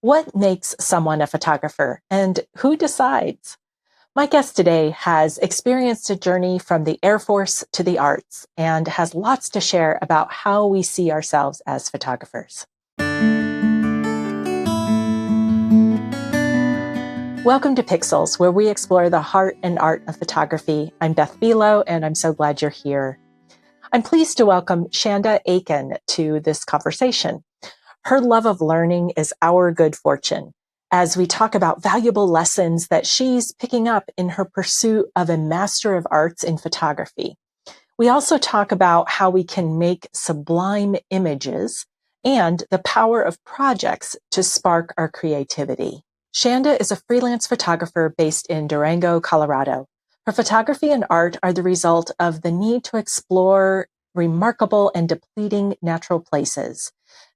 What makes someone a photographer and who decides? My guest today has experienced a journey from the Air Force to the arts and has lots to share about how we see ourselves as photographers. Welcome to Pixels, where we explore the heart and art of photography. I'm Beth Bilo, and I'm so glad you're here. I'm pleased to welcome Shanda Akin to this conversation. Her love of learning is our good fortune as we talk about valuable lessons that she's picking up in her pursuit of a Master of Arts in photography. We also talk about how we can make sublime images and the power of projects to spark our creativity. Shanda is a freelance photographer based in Durango, Colorado. Her photography and art are the result of the need to explore remarkable and depleting natural places,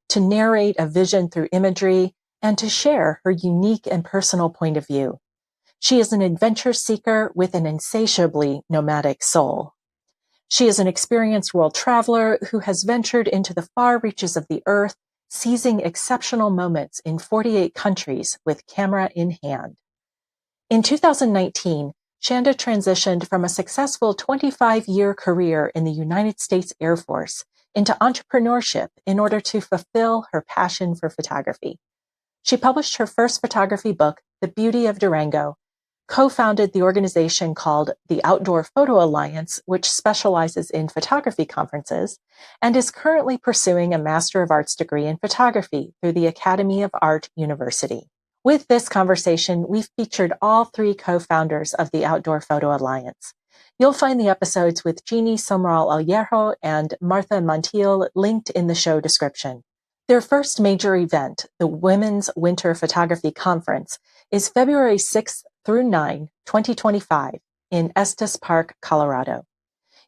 to narrate a vision through imagery, and to share her unique and personal point of view. She is an adventure seeker with an insatiably nomadic soul. She is an experienced world traveler who has ventured into the far reaches of the earth, seizing exceptional moments in 48 countries with camera in hand. In 2019, Shanda transitioned from a successful 25-year career in the United States Air Force into entrepreneurship in order to fulfill her passion for photography. She published her first photography book, The Beauty of Durango, co-founded the organization called the Outdoor Photo Alliance, which specializes in photography conferences, and is currently pursuing a Master of Arts degree in photography through the Academy of Art University. With this conversation, we've featured all three co-founders of the Outdoor Photo Alliance. You'll find the episodes with Jeannie Somral Aliejo and Martha Montiel linked in the show description. Their first major event, the Women's Winter Photography Conference, is February 6th through 9, 2025 in Estes Park, Colorado.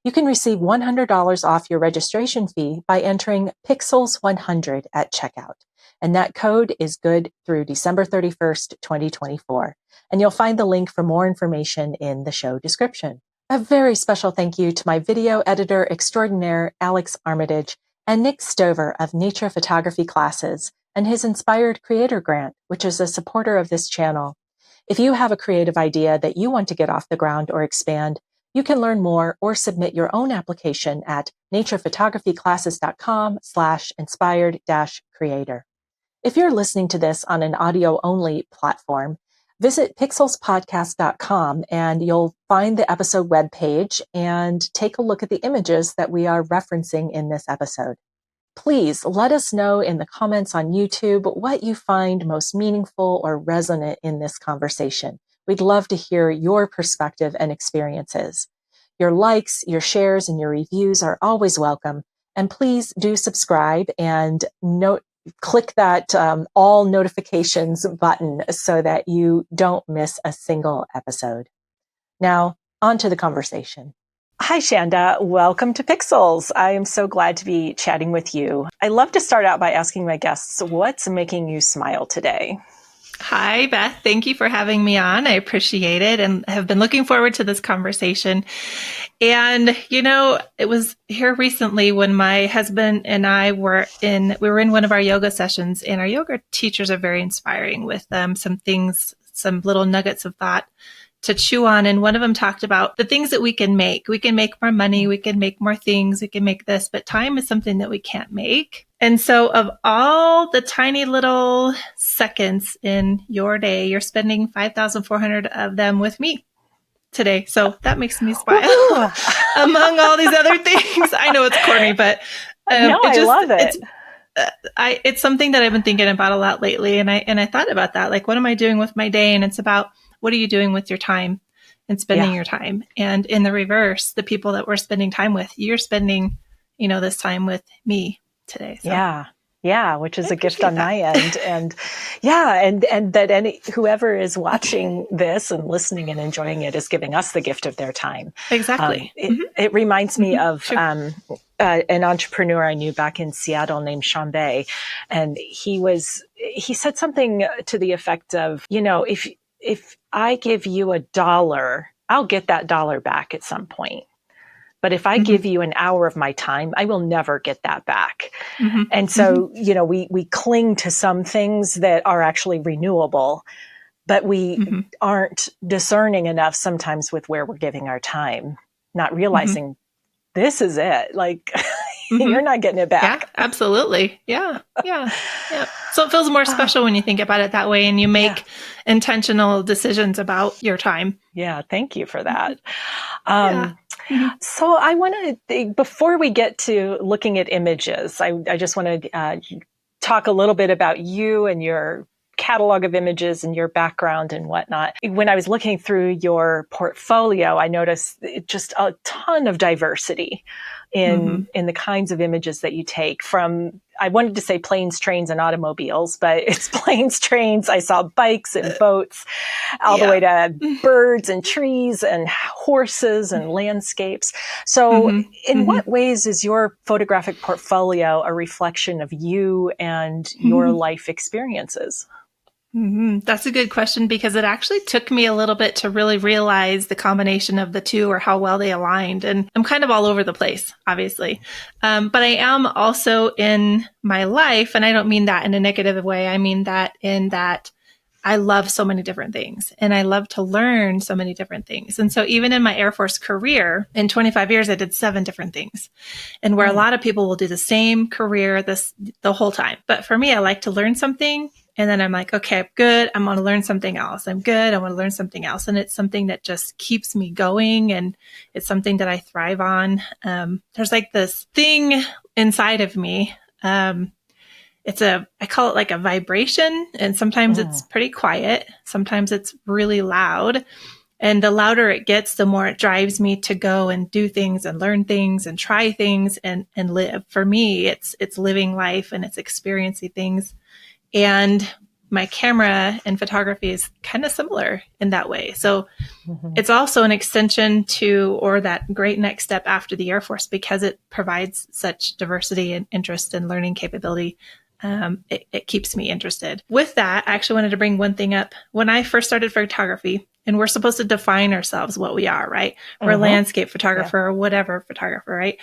You can receive $100 off your registration fee by entering Pixels100 at checkout. And that code is good through December 31st, 2024. And you'll find the link for more information in the show description. A very special thank you to my video editor extraordinaire, Alex Armitage, and Nick Stover of Nature Photography Classes and his Inspired Creator Grant, which is a supporter of this channel. If you have a creative idea that you want to get off the ground or expand, you can learn more or submit your own application at naturephotographyclasses.com/inspired-creator. If you're listening to this on an audio-only platform, visit pixelspodcast.com and you'll find the episode webpage and take a look at the images that we are referencing in this episode. Please let us know in the comments on YouTube what you find most meaningful or resonant in this conversation. We'd love to hear your perspective and experiences. Your likes, your shares, and your reviews are always welcome. And please do subscribe and click that all notifications button so that you don't miss a single episode. Now, on to the conversation. Hi, Shanda. Welcome to Pixels. I am so glad to be chatting with you. I love to start out by asking my guests, what's making you smile today? Hi, Beth. Thank you for having me on. I appreciate it and have been looking forward to this conversation. And, it was here recently when my husband and I were in one of our yoga sessions, and our yoga teachers are very inspiring with some things, some little nuggets of thought to chew on. And one of them talked about the things that we can make. We can make more money. We can make more things. We can make this, but time is something that we can't make. And so of all the tiny little seconds in your day, you're spending 5,400 of them with me today. So that makes me smile among all these other things. I know it's corny, but I love it. It's something that I've been thinking about a lot lately. And I thought about that. Like, what am I doing with my day? And it's about, what are you doing with your time and spending your time? And in the reverse, the people that we're spending time with, you're spending, this time with me today. So. Yeah, which is a gift on my end. And and that whoever is watching this and listening and enjoying it is giving us the gift of their time. Exactly. It reminds me of an entrepreneur I knew back in Seattle named Shanda, and he said something to the effect of, if I give you $1, I'll get that dollar back at some point. But if I Mm-hmm. give you an hour of my time, I will never get that back. Mm-hmm. And so, we cling to some things that are actually renewable, but we Mm-hmm. aren't discerning enough sometimes with where we're giving our time, not Mm-hmm. realizing this is it. Like, Mm-hmm. you're not getting it Yeah, back. absolutely. Yeah. Yeah. Yeah. So it feels more special when you think about it that way and you make intentional decisions about your time. Yeah. Thank you for that. Yeah. Mm-hmm. So I want to, before we get to looking at images, I just want to talk a little bit about you and your catalog of images and your background and whatnot. When I was looking through your portfolio, I noticed just a ton of diversity Mm-hmm. in the kinds of images that you take. From, I wanted to say planes, trains, and automobiles, but it's planes, trains. I saw bikes and boats, all the way Yeah. to birds and trees and horses and landscapes. So Mm-hmm. in Mm-hmm. what ways is your photographic portfolio a reflection of you and your life experiences? Mm-hmm. That's a good question because it actually took me a little bit to really realize the combination of the two or how well they aligned. And I'm kind of all over the place, obviously. But I am also in my life, and I don't mean that in a negative way. I mean that in that I love so many different things and I love to learn so many different things. And so even in my Air Force career, in 25 years, I did 7 different things. And where a lot of people will do the same career the whole time. But for me, I like to learn something. And then I'm like, okay, I'm good. I'm going to learn something else. I'm good. I want to learn something else. And it's something that just keeps me going. And it's something that I thrive on. There's like this thing inside of me. I call it like a vibration. And sometimes it's pretty quiet. Sometimes it's really loud. And the louder it gets, the more it drives me to go and do things and learn things and try things and live. For me, it's living life and it's experiencing things. And my camera and photography is kind of similar in that way. So it's also an extension to, or that great next step after the Air Force, because it provides such diversity and interest and learning capability. It keeps me interested. With that, I actually wanted to bring one thing up. When I first started photography, and we're supposed to define ourselves what we are, right? We're a landscape photographer or whatever photographer, right?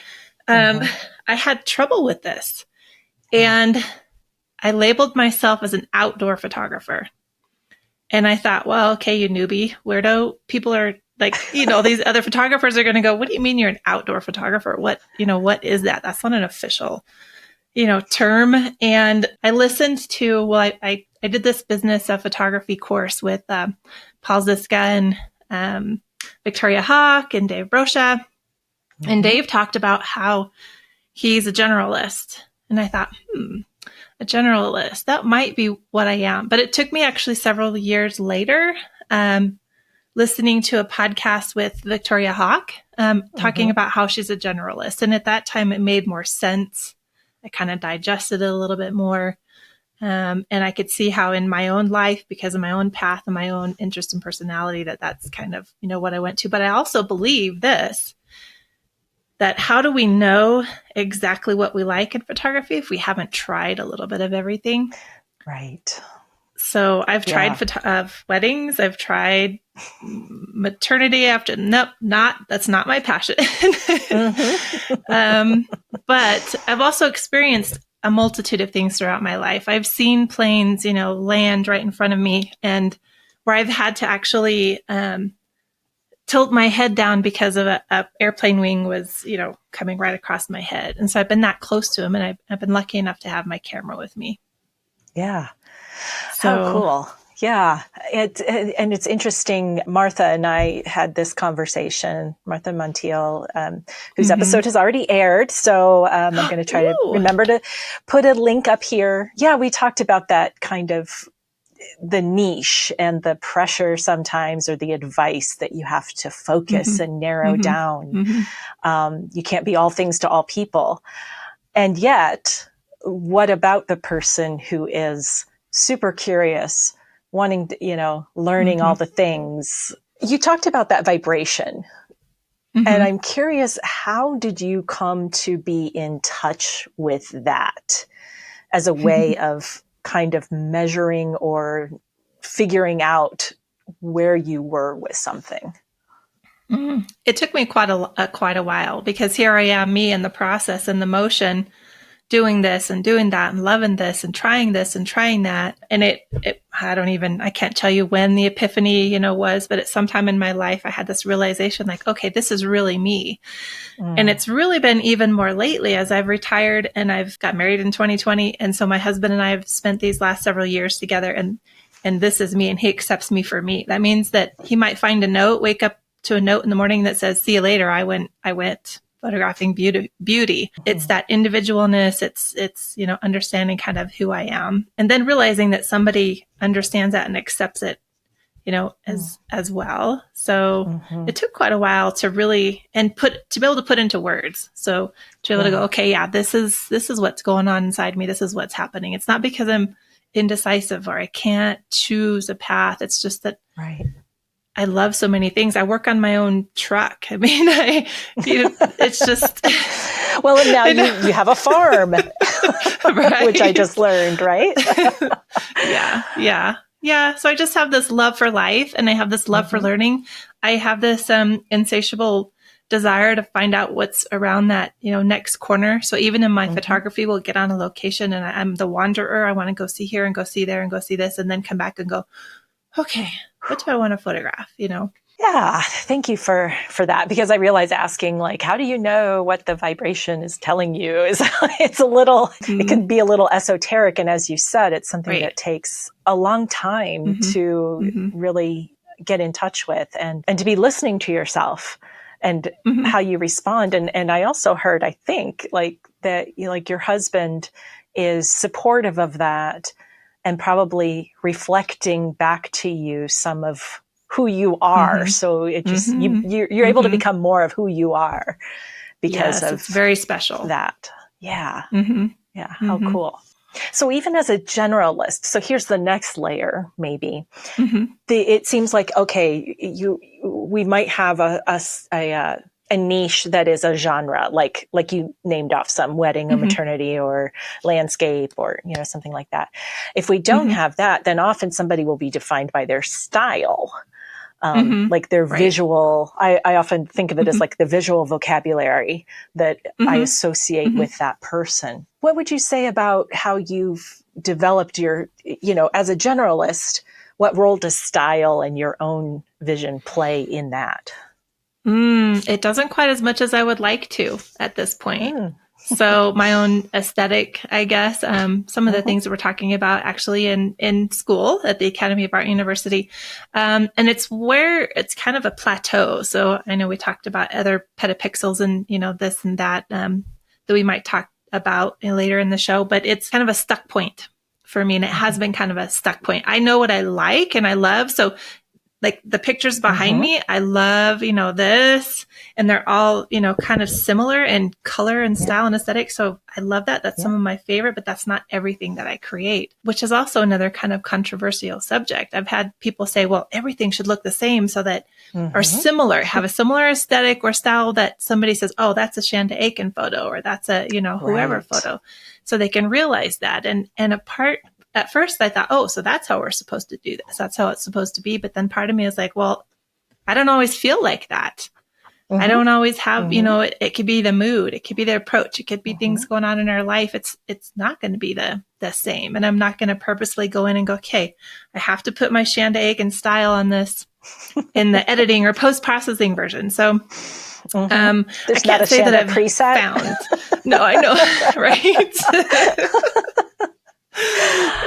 I had trouble with this. And I labeled myself as an outdoor photographer. And I thought, well, okay, you newbie, weirdo. People are like, these other photographers are going to go, what do you mean you're an outdoor photographer? What is that? That's not an official, term. And I listened to, I did this business of photography course with Paul Ziska and Victoria Hawk and Dave Brosha. And Dave talked about how he's a generalist. And I thought, a generalist, that might be what I am. But it took me actually several years later, listening to a podcast with Victoria Hawk, talking about how she's a generalist. And at that time, it made more sense. I kind of digested it a little bit more. And I could see how in my own life, because of my own path and my own interest and personality, that's kind of, what I went to. But I also believe this, that how do we know exactly what we like in photography if we haven't tried a little bit of everything? Right. So I've tried weddings. I've tried maternity that's not my passion. But I've also experienced a multitude of things throughout my life. I've seen planes, land right in front of me, and where I've had to actually tilt my head down because of a airplane wing was, coming right across my head. And so I've been that close to him, and I've been lucky enough to have my camera with me. Yeah. So how cool. Yeah. And it's interesting. Martha and I had this conversation, Martha Montiel, whose episode has already aired. So I'm going to try to remember to put a link up here. Yeah. We talked about that kind of the niche and the pressure sometimes, or the advice that you have to focus and narrow down. You can't be all things to all people. And yet, what about the person who is super curious, wanting to, learning all the things? You talked about that vibration. And I'm curious, how did you come to be in touch with that as a way of kind of measuring or figuring out where you were with something? It took me quite a while, because here I am, me in the process and the motion, doing this and doing that and loving this and trying that. And I can't tell you when the epiphany, was, but at some time in my life, I had this realization like, okay, this is really me. And it's really been even more lately as I've retired and I've got married in 2020. And so my husband and I have spent these last several years together, and this is me, and he accepts me for me. That means that he might find a note, wake up to a note in the morning that says, see you later. I went photographing beauty. It's that individualness. It's, understanding kind of who I am, and then realizing that somebody understands that and accepts it, as well. So it took quite a while to really, to be able to put into words. So to be able to go, okay, yeah, this is what's going on inside me. This is what's happening. It's not because I'm indecisive or I can't choose a path. It's just that I love so many things. I work on my own truck. I mean, it's just. Well, and now you have a farm, which I just learned, right? Yeah. So I just have this love for life, and I have this love for learning. I have this insatiable desire to find out what's around that, next corner. So even in my photography, we'll get on a location and I'm the wanderer. I want to go see here and go see there and go see this, and then come back and go, okay, what do I want to photograph? Yeah, thank you for that, because I realize asking like, how do you know what the vibration is telling you is it's a little, it can be a little esoteric. And as you said, it's something that takes a long time to really get in touch with, and to be listening to yourself and how you respond. And I also heard, I think, like that, like your husband is supportive of that and probably reflecting back to you some of who you are. So it just, you're able to become more of who you are because of it's very special that. Yeah. Yeah. How cool. So even as a generalist, so here's the next layer, maybe. It seems like, okay, we might have a niche that is a genre, like you named off some wedding or maternity or landscape or, something like that. If we don't have that, then often somebody will be defined by their style. Like their visual, I often think of it as like the visual vocabulary that I associate with that person. What would you say about how you've developed your, as a generalist, what role does style and your own vision play in that? It doesn't quite as much as I would like to at this point. So my own aesthetic, I guess, some of the things that we're talking about actually in school at the Academy of Art University. And it's where it's kind of a plateau. So I know we talked about other petapixels and, this and that, that we might talk about later in the show, but it's kind of a stuck point for me. And it has been kind of a stuck point. I know what I like and I love. So like the pictures behind me, I love, this, and they're all, kind of similar in color and style and aesthetic. So I love that. That's some of my favorite, but that's not everything that I create, which is also another kind of controversial subject. I've had people say, well, everything should look the same so that, or similar, have a similar aesthetic or style that somebody says, oh, that's a Shanda Akin photo, or that's a, whoever photo. So they can realize that. And at first I thought, oh, so that's how we're supposed to do this. That's how it's supposed to be. But then part of me is like, well, I don't always feel like that. I don't always have, it could be the mood. It could be the approach. It could be things going on in our life. It's not going to be the same. And I'm not going to purposely go in and go, okay, I have to put my Shanda Akin style on this in the editing or post-processing version. So There's I can't say that I've preset. Found. No, I know. Right.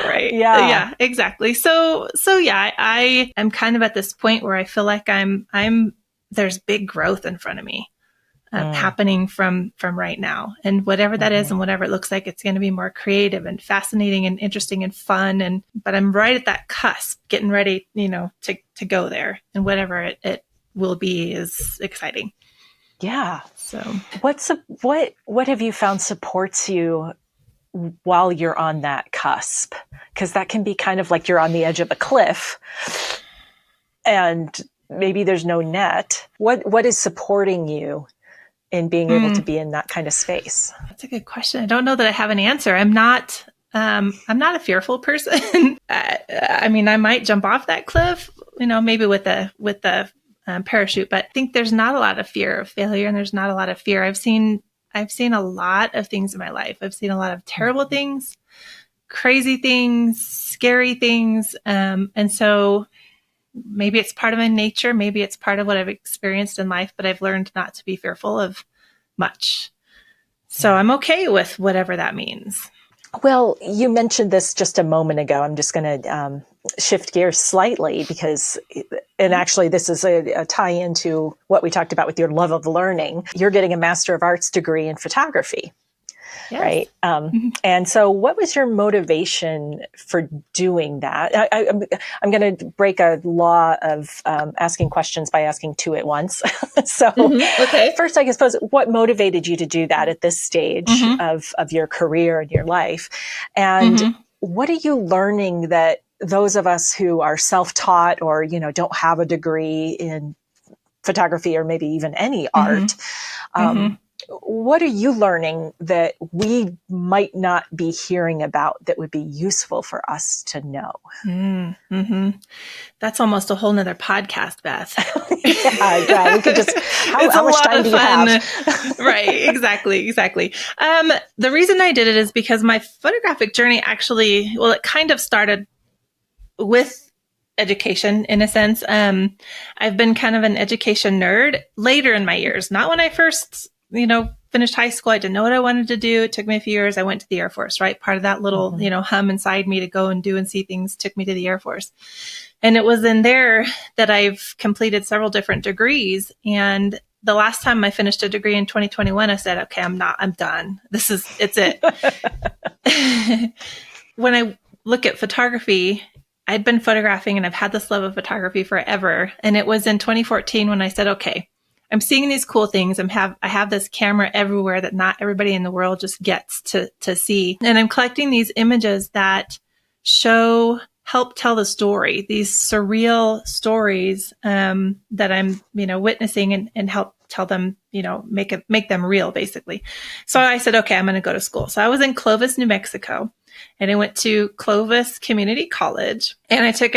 Right. Yeah, exactly. So yeah, I am kind of at this point where I feel like there's big growth in front of me happening from right now, and whatever that is and whatever it looks like, it's going to be more creative and fascinating and interesting and fun. But I'm right at that cusp, getting ready, to go there, and whatever it will be is exciting. Yeah. So what have you found supports you while you're on that cusp? Because that can be kind of like you're on the edge of a cliff and maybe there's no net. What is supporting you in being able to be in that kind of space? That's a good question. I don't know that I have an answer. I'm not a fearful person. I mean, I might jump off that cliff, maybe with the parachute, but I think there's not a lot of fear of failure, and there's not a lot of fear. I've seen a lot of things in my life. I've seen a lot of terrible things, crazy things, scary things. And so maybe it's part of my nature. Maybe it's part of what I've experienced in life, but I've learned not to be fearful of much. So I'm okay with whatever that means. Well, you mentioned this just a moment ago. I'm just going to shift gears slightly because, and actually this is a tie into what we talked about with your love of learning. You're getting a Master of Arts degree in photography. Yes. Right. And so what was your motivation for doing that? I'm going to break a law of asking questions by asking two at once. So okay. First, I suppose, what motivated you to do that at this stage of your career and your life? And what are you learning that those of us who are self-taught or, don't have a degree in photography or maybe even any art, what are you learning that we might not be hearing about that would be useful for us to know? That's almost a whole nother podcast, Beth. Yeah, we could just, how much time do you have? Right, exactly. The reason I did it is because my photographic journey actually, it kind of started with education in a sense. I've been kind of an education nerd later in my years, not when I first finished high school. I didn't know what I wanted to do. It took me a few years. I went to the Air Force, right? Part of that little, hum inside me to go and do and see things took me to the Air Force. And it was in there that I've completed several different degrees. And the last time I finished a degree in 2021, I said, okay, I'm done. It's it. When I look at photography, I'd been photographing and I've had this love of photography forever. And it was in 2014 when I said, okay, I'm seeing these cool things. I have this camera everywhere that not everybody in the world just gets to see. And I'm collecting these images that help tell the story, these surreal stories that I'm, witnessing and help tell them, make them real, basically. So I said, okay, I'm going to go to school. So I was in Clovis, New Mexico, and I went to Clovis Community College, and I took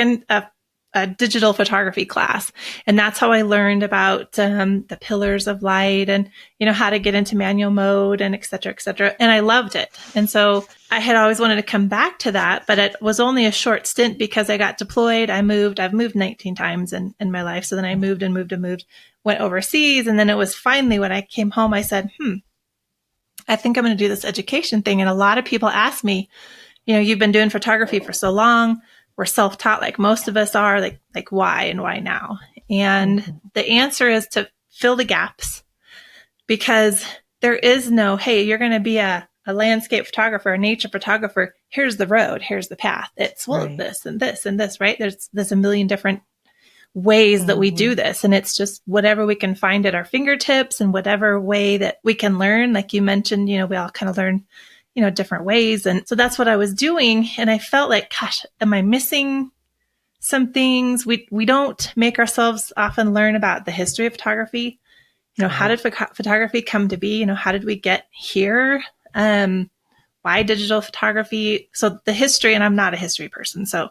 a digital photography class. And that's how I learned about the pillars of light and, how to get into manual mode and et cetera, et cetera. And I loved it. And so I had always wanted to come back to that, but it was only a short stint because I got deployed. I've moved 19 times in my life. So then I moved, went overseas. And then it was finally when I came home, I said, I think I'm going to do this education thing. And a lot of people ask me, you've been doing photography for so long. We're self-taught like most of us are, like why and why now? And the answer is to fill the gaps, because there is no, hey, you're going to be a landscape photographer, a nature photographer. Here's the road. Here's the path. It's this and this and this, right? There's a million different ways that we do this. And it's just whatever we can find at our fingertips and whatever way that we can learn. Like you mentioned, we all kind of learn different ways. And so that's what I was doing. And I felt like, gosh, am I missing some things? We don't make ourselves often learn about the history of photography. How did photography come to be? How did we get here? Why digital photography? So the history, and I'm not a history person, so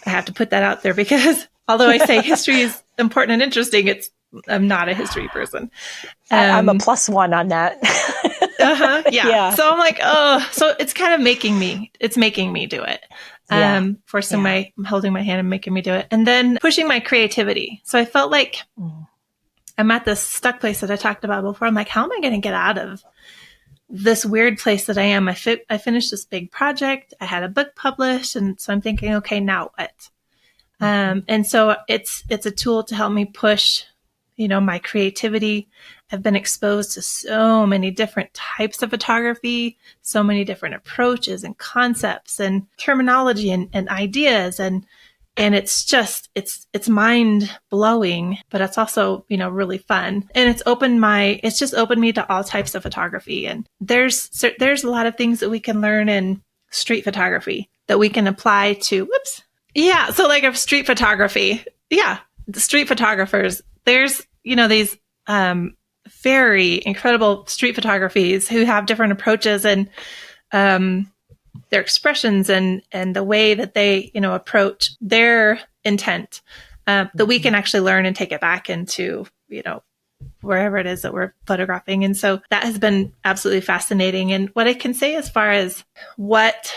I have to put that out there, because although I say history is important and interesting, I'm not a history person. I'm a +1 on that. Yeah. So I'm like, so it's kind of making me do it. Holding my hand and making me do it. And then pushing my creativity. So I felt like I'm at this stuck place that I talked about before. I'm like, how am I going to get out of this weird place that I am? I finished this big project. I had a book published. And so I'm thinking, okay, now what? And so it's a tool to help me push, my creativity. I've been exposed to so many different types of photography, so many different approaches and concepts and terminology and ideas. And it's just, it's mind blowing, but it's also, really fun. And it's just opened me to all types of photography. And there's a lot of things that we can learn in street photography that we can apply to, yeah. So like of street photography. Yeah. The street photographers, there's, these, very incredible street photographies who have different approaches and, their expressions and the way that they, approach their intent. that we can actually learn and take it back into, wherever it is that we're photographing. And so that has been absolutely fascinating. And what I can say as far as what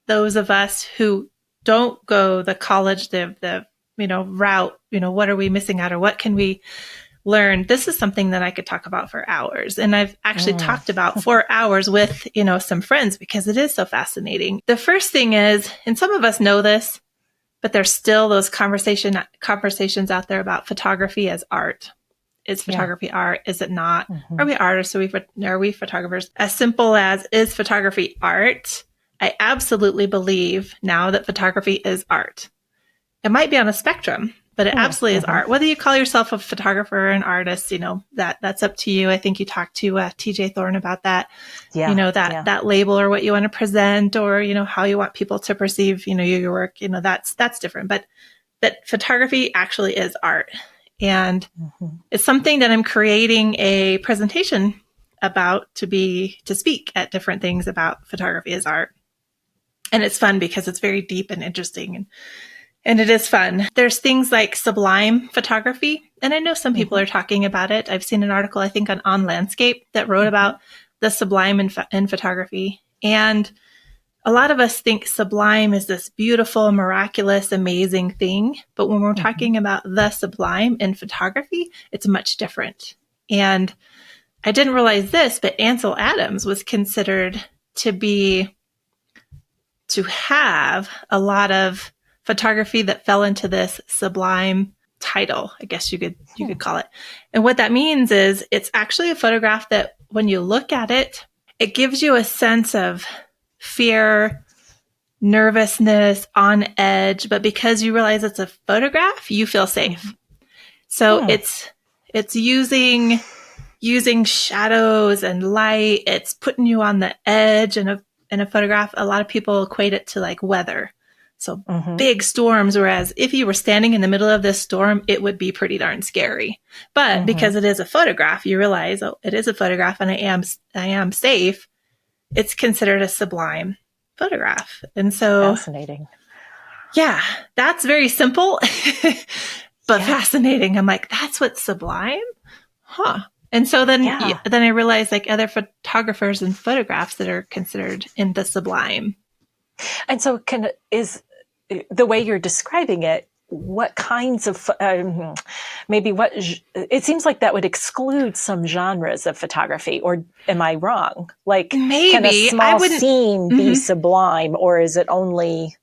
those of us who don't go the college, the route, what are we missing out, or what can we learn? This is something that I could talk about for hours. And I've actually talked about for hours with, some friends, because it is so fascinating. The first thing is, and some of us know this, but there's still those conversations out there about photography as art. Is photography art? Is it not? Are we artists? Are we photographers? As simple as, is photography art? I absolutely believe now that photography is art. It might be on a spectrum, but it absolutely is art. Whether you call yourself a photographer or an artist, that's up to you. I think you talked to TJ Thorne about that. That label, or what you want to present, or how you want people to perceive your work. That's different. But that photography actually is art. And it's something that I'm creating a presentation about to speak at different things about photography as art. And it's fun because it's very deep and interesting, and it is fun. There's things like Sublime photography, and I know some people are talking about it. I've seen an article, I think, on Landscape that wrote about the Sublime in photography. And a lot of us think Sublime is this beautiful, miraculous, amazing thing. But when we're talking about the Sublime in photography, it's much different. And I didn't realize this, but Ansel Adams was considered to have a lot of photography that fell into this Sublime title, I guess you could call it. And what that means is it's actually a photograph that when you look at it, it gives you a sense of fear, nervousness, on edge, but because you realize it's a photograph, you feel safe. So it's using shadows and light. It's putting you on the edge in a photograph. A lot of people equate it to like weather. So big storms, whereas if you were standing in the middle of this storm, it would be pretty darn scary. But because it is a photograph, you realize, it is a photograph and I am safe. It's considered a Sublime photograph. And so fascinating. Yeah, that's very simple, but fascinating. I'm like, that's what Sublime? Huh. And so then I realized like other photographers and photographs that are considered in the Sublime. And so is the way you're describing it, what kinds of, it seems like that would exclude some genres of photography, or am I wrong? Like, maybe can a small scene be Sublime, or is it only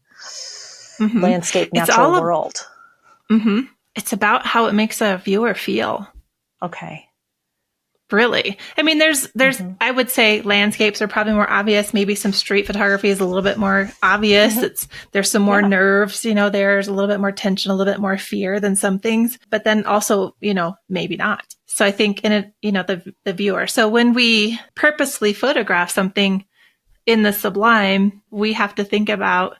landscape, natural world? It's about how it makes a viewer feel. Okay. Really. I mean, there's I would say landscapes are probably more obvious. Maybe some street photography is a little bit more obvious. There's some more nerves, there's a little bit more tension, a little bit more fear than some things, but then also, maybe not. So I think the viewer. So when we purposely photograph something in the Sublime, we have to think about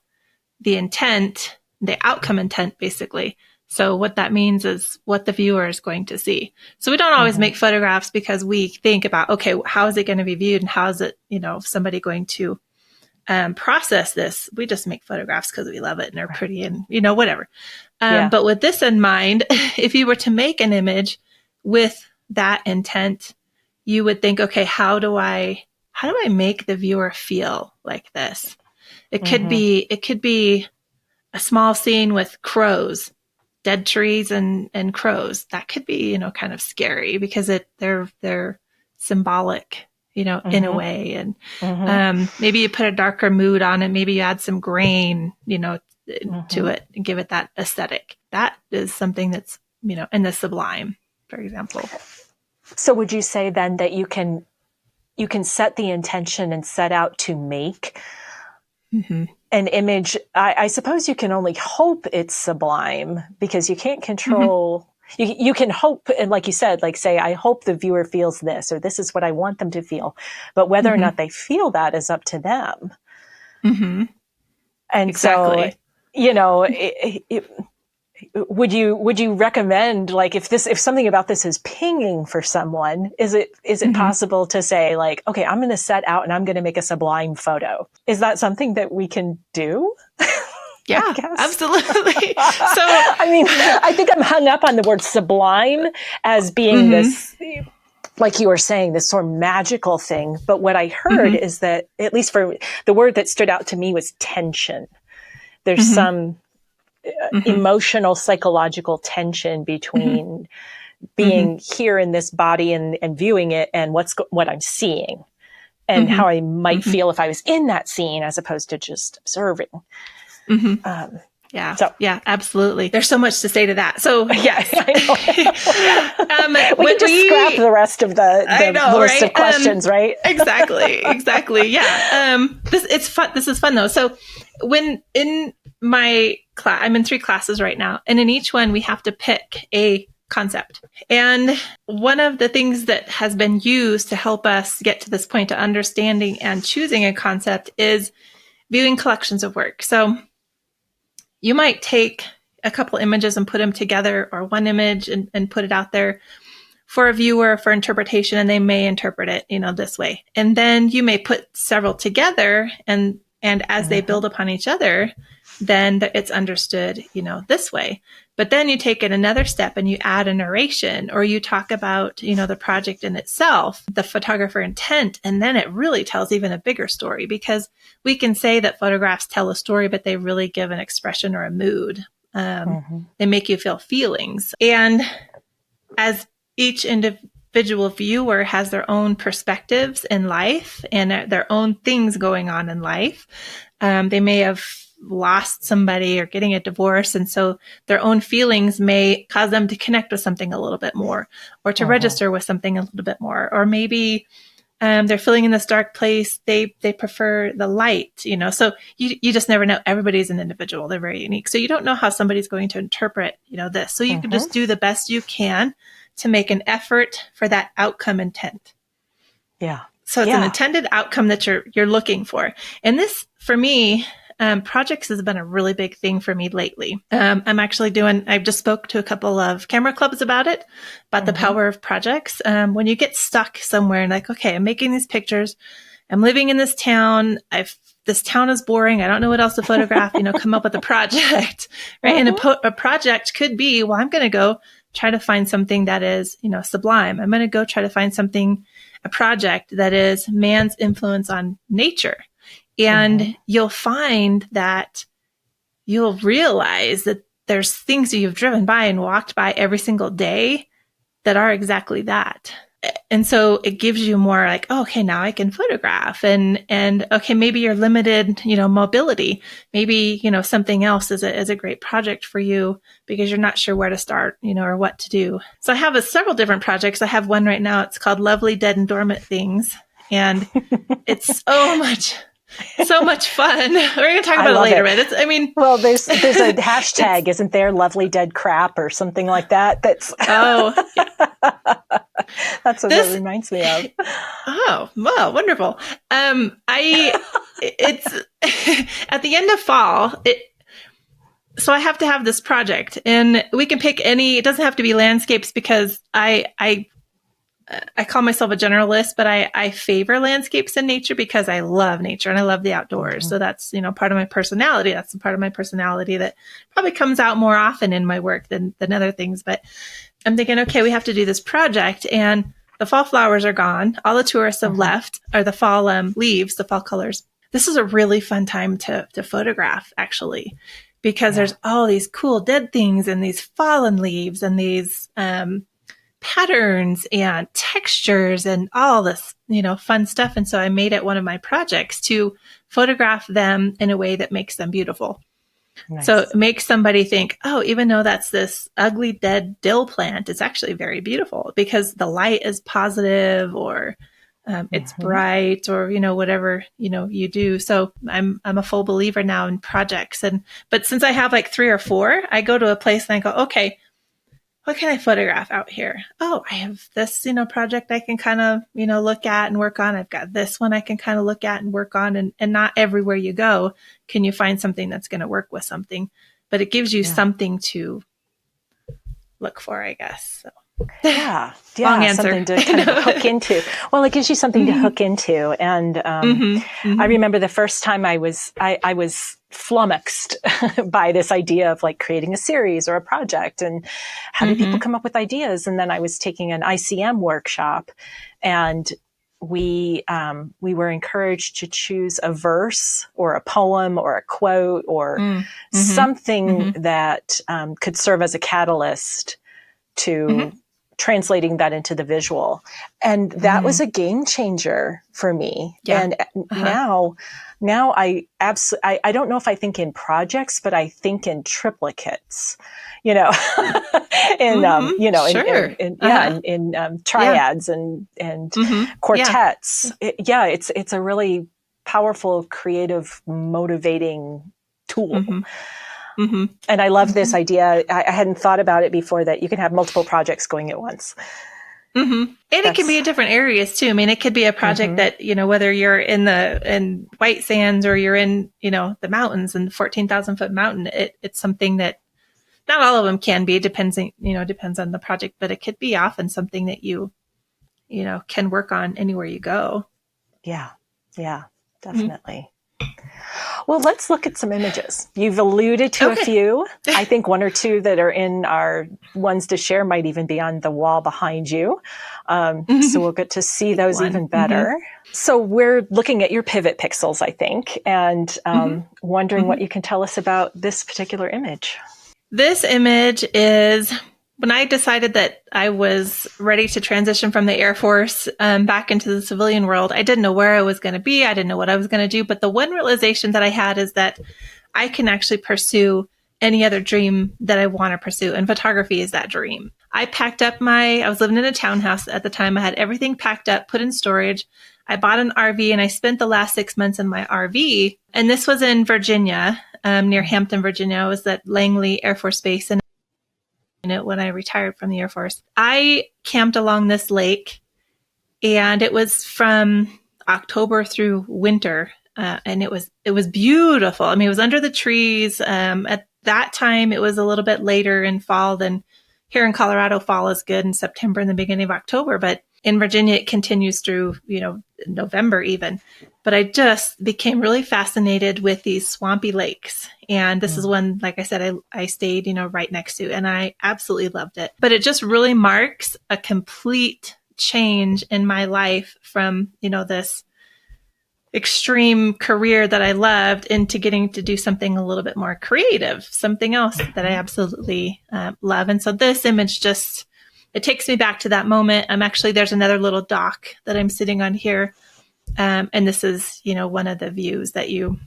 the intent, the outcome intent, basically. So what that means is what the viewer is going to see. So we don't always make photographs because we think about, okay, how is it going to be viewed and how is it, somebody going to process this? We just make photographs because we love it and they're pretty and, whatever. But with this in mind, if you were to make an image with that intent, you would think, okay, how do I make the viewer feel like this? It could be a small scene with crows, dead trees and crows. That could be, kind of scary because they're symbolic, in a way. And maybe you put a darker mood on it. Maybe you add some grain, to it and give it that aesthetic. That is something that's, in the Sublime, for example. So would you say then that you can set the intention and set out to make an image? I suppose you can only hope it's Sublime because you can't control. You can hope, and like you said, like say, I hope the viewer feels this, or this is what I want them to feel. But whether or not they feel that is up to them. And exactly. So, would you recommend, like, if something about this is pinging for someone, is it possible to say, like, okay, I'm going to set out and I'm going to make a Sublime photo? Is that something that we can do? Yeah, absolutely. So, I mean, I think I'm hung up on the word sublime as being this, like you were saying, this sort of magical thing. But what I heard is that, at least for the word that stood out to me, was tension. There's some emotional, psychological tension between being here in this body and viewing it and what I'm seeing and how I might feel if I was in that scene as opposed to just observing. Yeah, absolutely. There's so much to say to that. So yes, I know. We can just scrap the rest of the list of questions, right? Exactly. Yeah. It's fun. This is fun though. So when in my class, I'm in 3 classes right now, and in each one we have to pick a concept. And one of the things that has been used to help us get to this point of understanding and choosing a concept is viewing collections of work. So you might take a couple images and put them together, or one image and put it out there for a viewer for interpretation, and they may interpret it, this way. And then you may put several together, and as they build upon each other, then it's understood, this way. But then you take it another step and you add a narration, or you talk about, the project in itself, the photographer intent, and then it really tells even a bigger story, because we can say that photographs tell a story, but they really give an expression or a mood. They make you feel feelings. And as each individual viewer has their own perspectives in life and their own things going on in life, they may have lost somebody or getting a divorce. And so their own feelings may cause them to connect with something a little bit more, or to register with something a little bit more. Or maybe they're feeling in this dark place. They prefer the light, so you just never know. Everybody's an individual. They're very unique. So you don't know how somebody's going to interpret, this. So you can just do the best you can to make an effort for that outcome intent. Yeah. So it's an intended outcome that you're looking for. And this, for me, projects has been a really big thing for me lately. I've just spoke to a couple of camera clubs about the power of projects. When you get stuck somewhere and like, okay, I'm making these pictures, I'm living in this town, this town is boring, I don't know what else to photograph, come up with a project, right? And a project could be, well, I'm going to go try to find something that is, sublime. I'm going to go try to find a project that is man's influence on nature. And you'll find that you'll realize that there's things that you've driven by and walked by every single day that are exactly that. And so it gives you more like, oh, okay, now I can photograph, and okay, maybe you're limited, mobility. Maybe, something else is a great project for you because you're not sure where to start, or what to do. So I have several different projects. I have one right now. It's called Lovely Dead and Dormant Things. And it's so much fun. We're going to talk about it later, but well, there's a hashtag, isn't there? Lovely dead crap or something like that. That's that's what it reminds me of. Oh, well, wonderful. It's at the end of fall. So I have to have this project, and we can pick any. It doesn't have to be landscapes, because I call myself a generalist, but I favor landscapes and nature because I love nature and I love the outdoors. So that's, part of my personality. That's the part of my personality that probably comes out more often in my work than other things. But I'm thinking, okay, we have to do this project, and the fall flowers are gone. All the tourists have left, or the fall leaves, the fall colors. This is a really fun time to photograph, actually, because there's all these cool dead things and these fallen leaves and these, patterns and textures and all this, fun stuff. And so I made it one of my projects to photograph them in a way that makes them beautiful. Nice. So it makes somebody think, oh, even though that's this ugly dead dill plant, it's actually very beautiful because the light is positive, or it's bright, or, whatever, you do. So I'm a full believer now in projects. But since I have like 3 or 4, I go to a place and I go, okay, what can I photograph out here? Oh, I have this, project I can kind of, look at and work on. I've got this one I can kind of look at and work on. And not everywhere you go can you find something that's going to work with something, but it gives you something to look for, I guess. So. Yeah. Long answer. Something to kind of hook into. Well, it gives you something to hook into. And I remember the first time I was flummoxed by this idea of like creating a series or a project and how do people come up with ideas. And then I was taking an ICM workshop, and we were encouraged to choose a verse or a poem or a quote or something that could serve as a catalyst to translating that into the visual. And that was a game changer for me. Yeah. And now I don't know if I think in projects, but I think in triplicates, in triads and quartets. Yeah. It's a really powerful, creative, motivating tool. And I love this idea. I hadn't thought about it before, that you can have multiple projects going at once. And it can be in different areas too. I mean, it could be a project that, whether you're in White Sands or you're in, the mountains and 14,000 foot mountain, it's something that not all of them can be, depends on the project, but it could be often something that you can work on anywhere you go. Yeah. Yeah, definitely. Well, let's look at some images. You've alluded to a few. I think one or two that are in our ones to share might even be on the wall behind you. So we'll get to see those even better. So we're looking at your pivot pixels, I think, and wondering what you can tell us about this particular image. This image is when I decided that I was ready to transition from the Air Force back into the civilian world. I didn't know where I was going to be. I didn't know what I was going to do. But the one realization that I had is that I can actually pursue any other dream that I want to pursue. And photography is that dream. I packed up I was living in a townhouse at the time. I had everything packed up, put in storage. I bought an RV and I spent the last 6 months in my RV. And this was in Virginia, near Hampton, Virginia. I was at Langley Air Force Base. And it when I retired from the Air Force. I camped along this lake, and it was from October through winter, and it was beautiful. I mean, it was under the trees. At that time, it was a little bit later in fall than here in Colorado. Fall is good in September and the beginning of October, but in Virginia, it continues through, November even. But I just became really fascinated with these swampy lakes. And this is one, like I said, I stayed, right next to, and I absolutely loved it. But it just really marks a complete change in my life from, this extreme career that I loved into getting to do something a little bit more creative, something else that I absolutely love. And so this image it takes me back to that moment. There's another little dock that I'm sitting on here. And this is, one of the views that you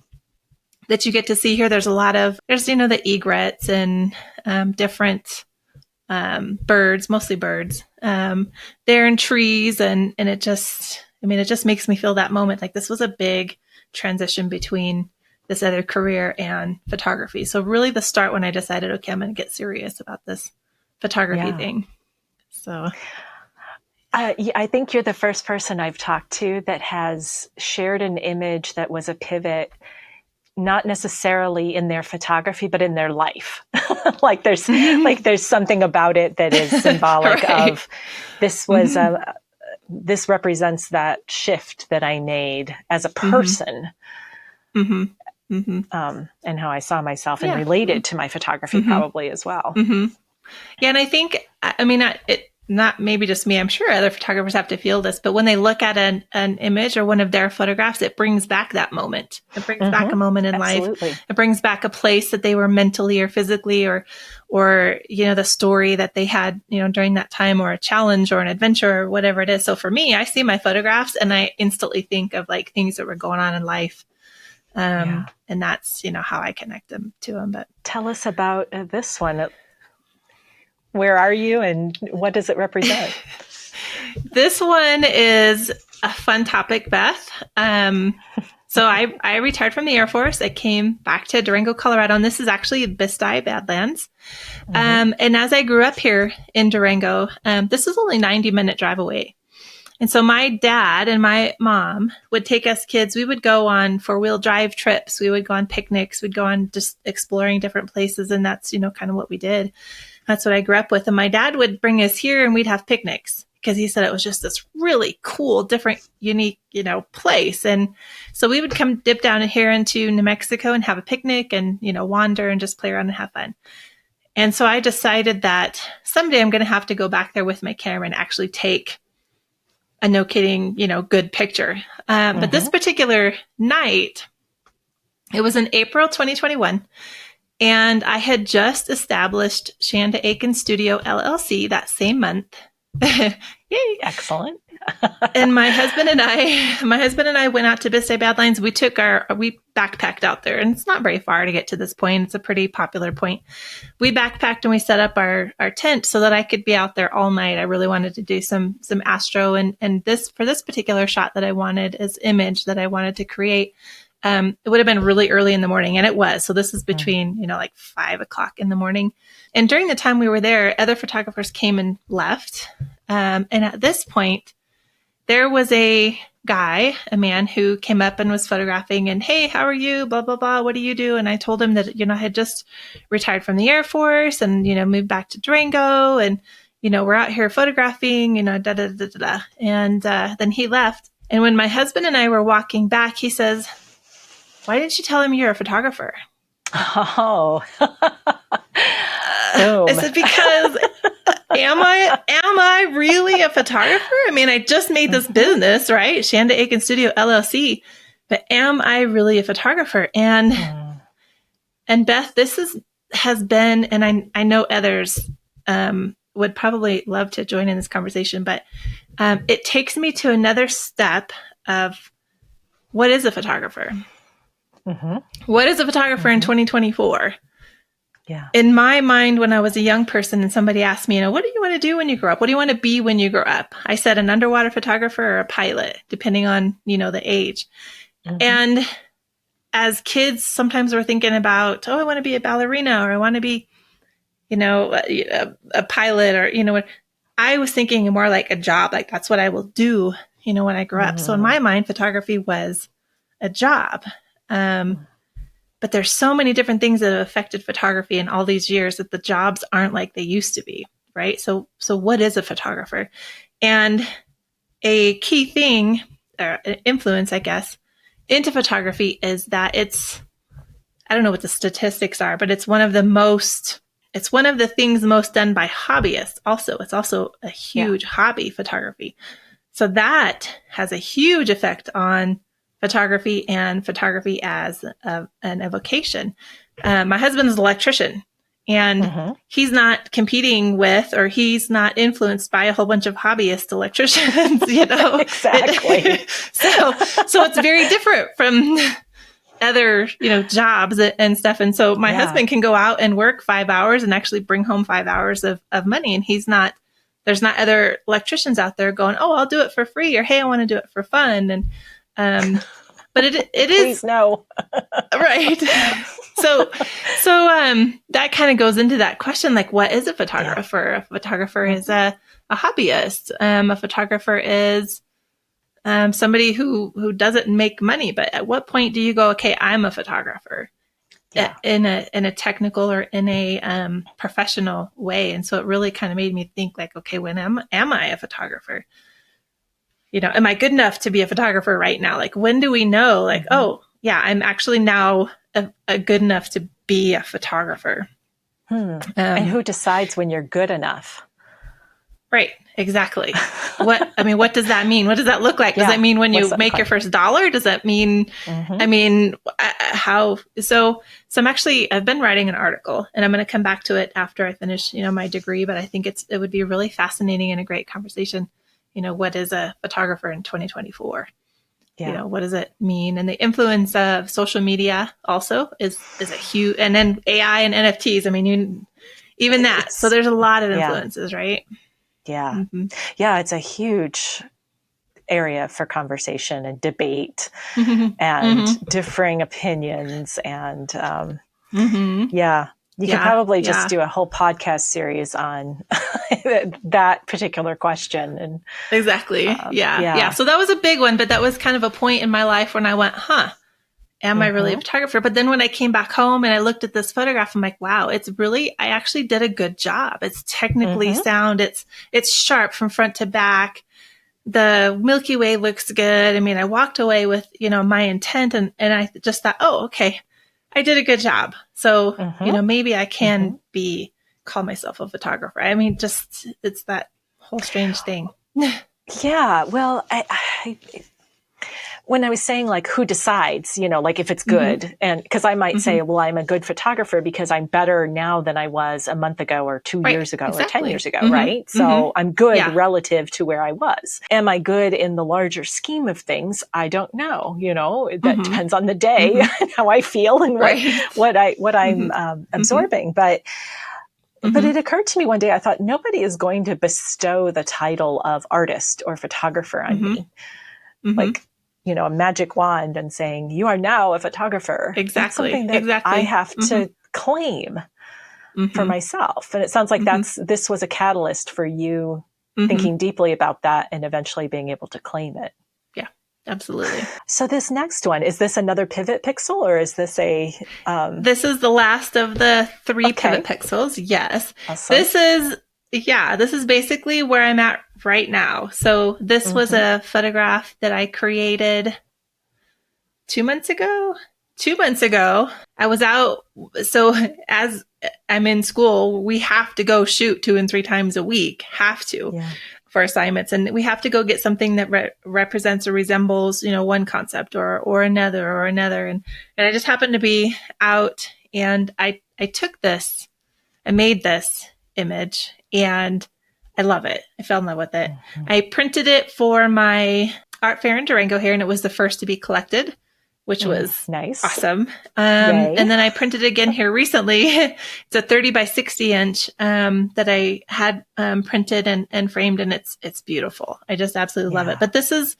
get to see here. There's the egrets and different birds, mostly birds. They're in trees, and it just makes me feel that moment. Like this was a big transition between this other career and photography. So really the start when I decided, okay, I'm going to get serious about this photography thing. So I think you're the first person I've talked to that has shared an image that was a pivot, not necessarily in their photography, but in their life. like there's something about it that is symbolic of this was this represents that shift that I made as a person. And how I saw myself and related to my photography probably as well. Yeah. And I think, not maybe just me, I'm sure other photographers have to feel this, but when they look at an image or one of their photographs, it brings back that moment. It brings back a moment in life. It brings back a place that they were mentally or physically or, the story that they had, during that time, or a challenge or an adventure or whatever it is. So for me, I see my photographs and I instantly think of like things that were going on in life. And that's, how I connect them to them. But tell us about this one. Where are you and what does it represent? This one is a fun topic, Beth. So I retired from the Air Force. I came back to Durango, Colorado, and this is actually Bisti Badlands. And as I grew up here in Durango, this is only 90-minute drive away. And so my dad and my mom would take us kids. We would go on 4-wheel drive trips. We would go on picnics. We'd go on just exploring different places. And that's, kind of what we did. That's what I grew up with. And my dad would bring us here and we'd have picnics, because he said it was just this really cool, different, unique, place. And so we would come dip down here into New Mexico and have a picnic and, wander and just play around and have fun. And so I decided that someday I'm going to have to go back there with my camera and actually take a no kidding, good picture. But this particular night, it was in April 2021, and I had just established Shanda Akin Studio LLC that same month. Yay, excellent. And my husband and I went out to Biscay Badlands. We backpacked out there, and it's not very far to get to this point. It's a pretty popular point. We backpacked and we set up our tent so that I could be out there all night. I really wanted to do some astro, and this, for this particular shot that I wanted, as image that I wanted to create, it would have been really early in the morning, and it was. So this is between, like 5 o'clock in the morning. And during the time we were there, other photographers came and left. And at this point, there was a man who came up and was photographing, and, hey, how are you? Blah, blah, blah. What do you do? And I told him that, I had just retired from the Air Force and, moved back to Durango, and, we're out here photographing, da, da, da, da, da. And then he left. And when my husband and I were walking back, he says, why didn't you tell him you're a photographer? Oh, I said, because am I really a photographer? I mean, I just made this business, right? Shanda Akin Studio LLC, but am I really a photographer? And Beth, this has been, and I know others would probably love to join in this conversation, but it takes me to another step of what is a photographer? What is a photographer in 2024? Yeah. In my mind, when I was a young person and somebody asked me, what do you want to do when you grow up? What do you want to be when you grow up? I said an underwater photographer or a pilot, depending on, the age. And as kids, sometimes we're thinking about, I want to be a ballerina, or I want to be, a pilot, or, what. I was thinking more like a job, like that's what I will do, when I grow up. So in my mind, photography was a job. But there's so many different things that have affected photography in all these years that the jobs aren't like they used to be, right? So what is a photographer? And a key thing, or an influence, I guess, into photography is that I don't know what the statistics are, but it's one of the things most done by hobbyists also. It's also a huge hobby, photography. So that has a huge effect on photography and photography as an vocation. My husband is an electrician, and he's not competing with, or he's not influenced by a whole bunch of hobbyist electricians, Exactly. So it's very different from other, jobs and stuff. And so my husband can go out and work 5 hours and actually bring home 5 hours of money. And there's not other electricians out there going, oh, I'll do it for free, or, hey, I want to do it for fun. And, but it is, please no. Right. So that kind of goes into that question, like, what is a photographer? A photographer is a hobbyist. A photographer is somebody who doesn't make money, but at what point do you go, okay, I'm a photographer in a technical or in a professional way? And so it really kind of made me think, like, okay, when am I a photographer? Am I good enough to be a photographer right now? Like, when do we know, like, oh yeah, I'm actually now a good enough to be a photographer? And who decides when you're good enough? Right. Exactly. What does that mean? What does that look like? Does that mean when you make your first dollar? Does that mean, how? So I've been writing an article, and I'm going to come back to it after I finish, my degree, but I think it would be really fascinating and a great conversation. What is a photographer in 2024? What does it mean? And the influence of social media also is a huge, and then AI and NFTs. Even that. So there's a lot of influences, right? Yeah. Yeah. It's a huge area for conversation and debate and differing opinions. And you could probably just do a whole podcast series on that particular question. And exactly. So that was a big one, but that was kind of a point in my life when I went, am I really a photographer? But then when I came back home and I looked at this photograph, I'm like, wow, I actually did a good job. It's technically sound. It's sharp from front to back. The Milky Way looks good. I mean, I walked away with, my intent and I just thought, oh, okay, I did a good job. So, maybe I can call myself a photographer. I mean, it's that whole strange thing. Yeah. Well, when I was saying like who decides, like if it's good, and because I might say, well, I'm a good photographer because I'm better now than I was a month ago or 2 years ago or 10 years ago, right? So I'm good relative to where I was. Am I good in the larger scheme of things? I don't know. That depends on the day and how I feel and what I'm absorbing. But it occurred to me one day, I thought nobody is going to bestow the title of artist or photographer on me. Like, a magic wand and saying, you are now a photographer. Exactly. That's something that I have to claim for myself. And it sounds like this was a catalyst for you thinking deeply about that and eventually being able to claim it. Yeah, absolutely. So this next one, is this another pivot pixel or is this a... This is the last of the 3 pivot pixels. Yes. Awesome. This is basically where I'm at right now. So this was a photograph that I created 2 months ago. 2 months ago, I was out. So as I'm in school, we have to go shoot 2 and 3 times a week, for assignments. And we have to go get something that represents or resembles, one concept or another. And I just happened to be out and I took this, I made this image and I love it. I fell in love with it. I printed it for my art fair in Durango here, and it was the first to be collected, which was nice, awesome. And then I printed it again here recently. It's a 30 by 60 inch that I had printed and framed, and it's beautiful. I just absolutely love it. But this is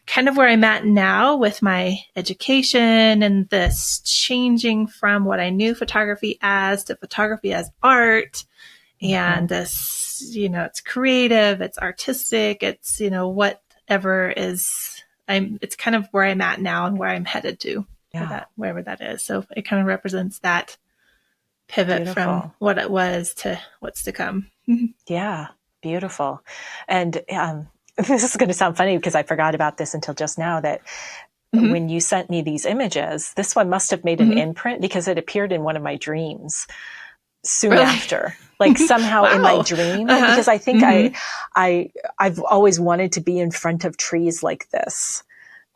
kind of where I'm at now with my education and this changing from what I knew photography as to photography as art. And this, it's creative, it's artistic, it's, whatever is, it's kind of where I'm at now and where I'm headed to, wherever that is. So it kind of represents that pivot from what it was to what's to come. Yeah, beautiful. And this is going to sound funny because I forgot about this until just now, that when you sent me these images, this one must have made an imprint because it appeared in one of my dreams soon after, like somehow in my dream, because I think I've always wanted to be in front of trees like this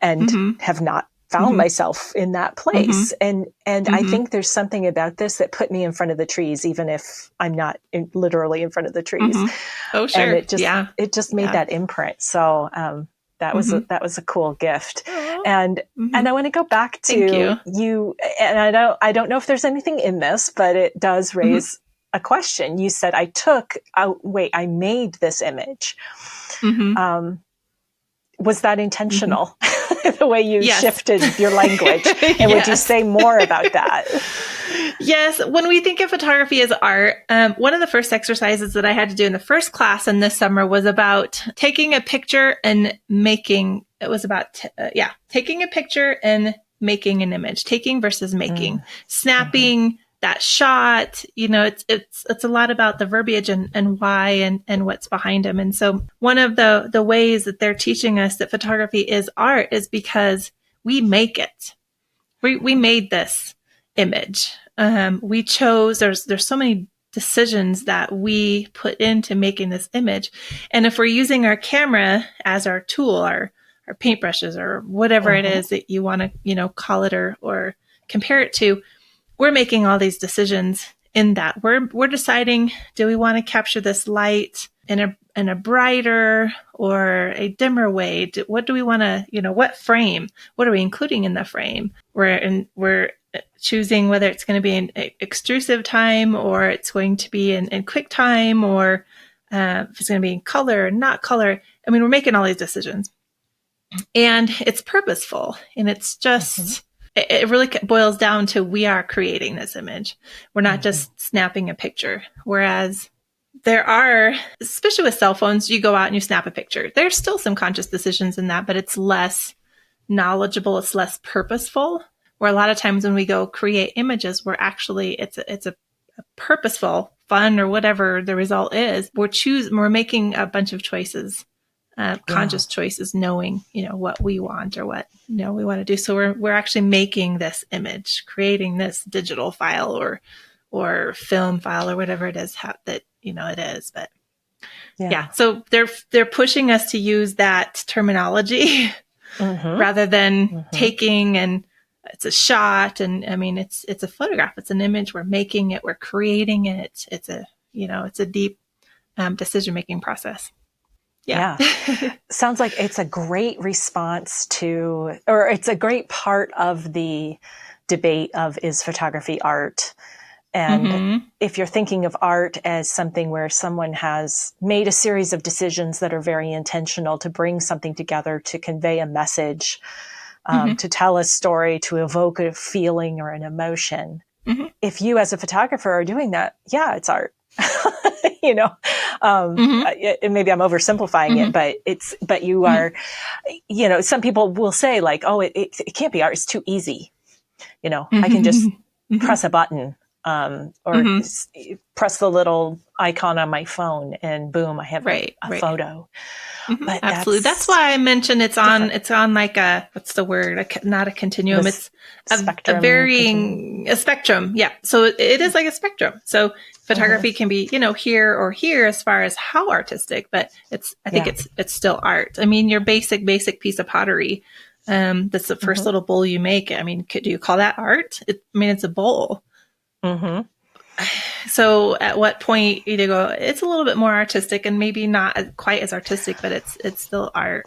and have not found myself in that place. And I think there's something about this that put me in front of the trees, even if I'm not literally in front of the trees. Oh, sure. And it just made that imprint. So, that was a cool gift. And I want to go back to you. And I don't know if there's anything in this, but it does raise a question. You said I made this image. Was that intentional? The way you shifted your language? And would you say more about that? Yes. When we think of photography as art, one of the first exercises that I had to do in the first class in this summer was about taking a picture and making, it was about, taking a picture and making an image, taking versus making, snapping that shot. It's a lot about the verbiage and why and what's behind them. And so one of the ways that they're teaching us that photography is art is because we make it. We made this image. We chose, there's so many decisions that we put into making this image. And if we're using our camera as our tool, our paintbrushes or whatever it is that you want to, call it or compare it to, we're making all these decisions in that. We're deciding, do we want to capture this light in a brighter or a dimmer way? What do we want to, what frame? What are we including in the frame? We're choosing whether it's going to be an extrusive time or it's going to be in quick time or if it's going to be in color or not color. I mean, we're making all these decisions. And it's purposeful. And it's just, it really boils down to we are creating this image. We're not just snapping a picture. Whereas there are, especially with cell phones, you go out and you snap a picture. There's still some conscious decisions in that, but it's less knowledgeable. It's less purposeful. where a lot of times when we go create images, we're actually, it's a purposeful, fun, or whatever the result is. We're making a bunch of choices, conscious choices, knowing, what we want or what, we want to do. So we're actually making this image, creating this digital file or film file or whatever it is that, it is. But yeah. So they're pushing us to use that terminology rather than taking, and it's a shot. And I mean, it's a photograph, it's an image. We're making it, we're creating it. It's a deep decision-making process. Yeah. Sounds like it's a great response to, or it's a great part of the debate of, is photography art? And if you're thinking of art as something where someone has made a series of decisions that are very intentional to bring something together, to convey a message, to tell a story, to evoke a feeling or an emotion. If you as a photographer are doing that, yeah, it's art. Maybe I'm oversimplifying it, but you are, some people will say like, oh, it can't be art. It's too easy. I can just press a button, or press the little icon on my phone and boom, I have a photo. But absolutely. That's why I mentioned it's on like what's the word? Not a continuum. It's a varying, a spectrum. Yeah. So it is like a spectrum. So photography can be, here or here as far as how artistic, but I think it's still art. I mean, your basic piece of pottery, that's the first little bowl you make. I mean, do you call that art? It's a bowl. So at what point you go, it's a little bit more artistic, and maybe not quite as artistic, but it's still art.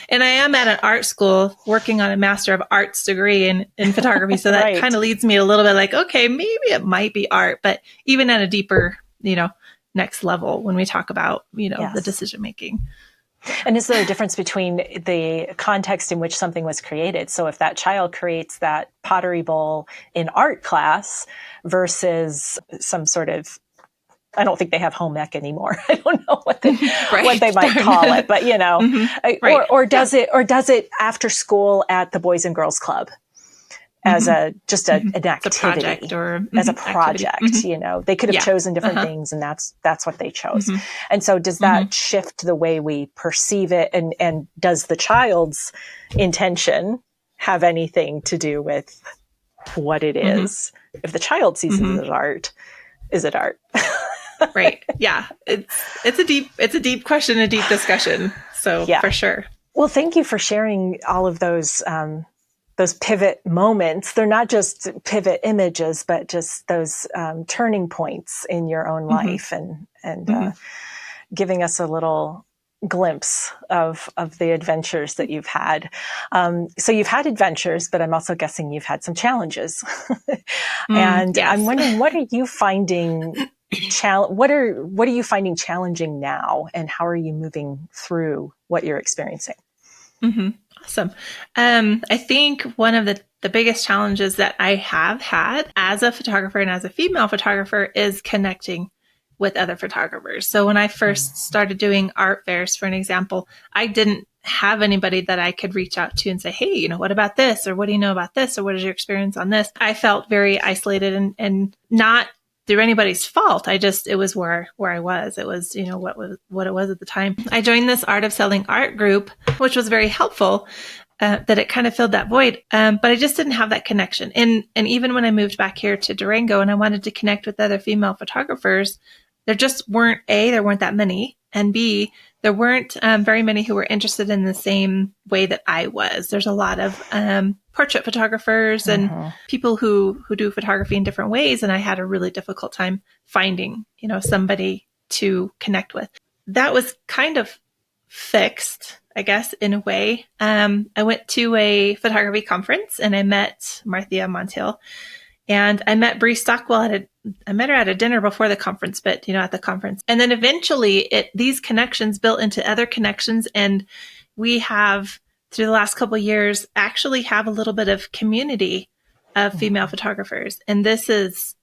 And I am at an art school working on a Master of Arts degree in photography. So that kind of leads me a little bit like, okay, maybe it might be art, but even at a deeper, next level when we talk about, the decision making. And is there a difference between the context in which something was created? So if that child creates that pottery bowl in art class versus some sort of, I don't think they have home ec anymore. I don't know what they might call it, but or does it after school at the Boys and Girls Club as an activity, project or as a project, they could have chosen different things, and that's what they chose. And so does that shift the way we perceive it? And does the child's intention have anything to do with what it is? If the child sees it as art, is it art? Right. Yeah. It's a deep question, a deep discussion. So for sure. Well, thank you for sharing all of those pivot moments. They're not just pivot images, but just those turning points in your own life, and giving us a little glimpse of the adventures that you've had. So you've had adventures, but I'm also guessing you've had some challenges. And yes. I'm wondering, what are you finding what are you finding challenging now, and how are you moving through what you're experiencing? Awesome. I think one of the biggest challenges that I have had as a photographer and as a female photographer is connecting with other photographers. So when I first started doing art fairs, for an example, I didn't have anybody that I could reach out to and say, hey, what about this? Or what do you know about this? Or what is your experience on this? I felt very isolated, and not through anybody's fault. It was where I was. It was, what it was at the time. I joined this Art of Selling Art group, which was very helpful, that it kind of filled that void. But I just didn't have that connection. And even when I moved back here to Durango and I wanted to connect with other female photographers, there just weren't, there weren't that many, and B, there weren't very many who were interested in the same way that I was. There's a lot of portrait photographers and people who do photography in different ways. And I had a really difficult time finding, somebody to connect with. That was kind of fixed, I guess, in a way. I went to a photography conference and I met Marthia Montiel, and I met Bree Stockwell I met her at a dinner before the conference, but, at the conference. And then eventually these connections built into other connections. And we have, through the last couple of years, actually have a little bit of community of female photographers. And it's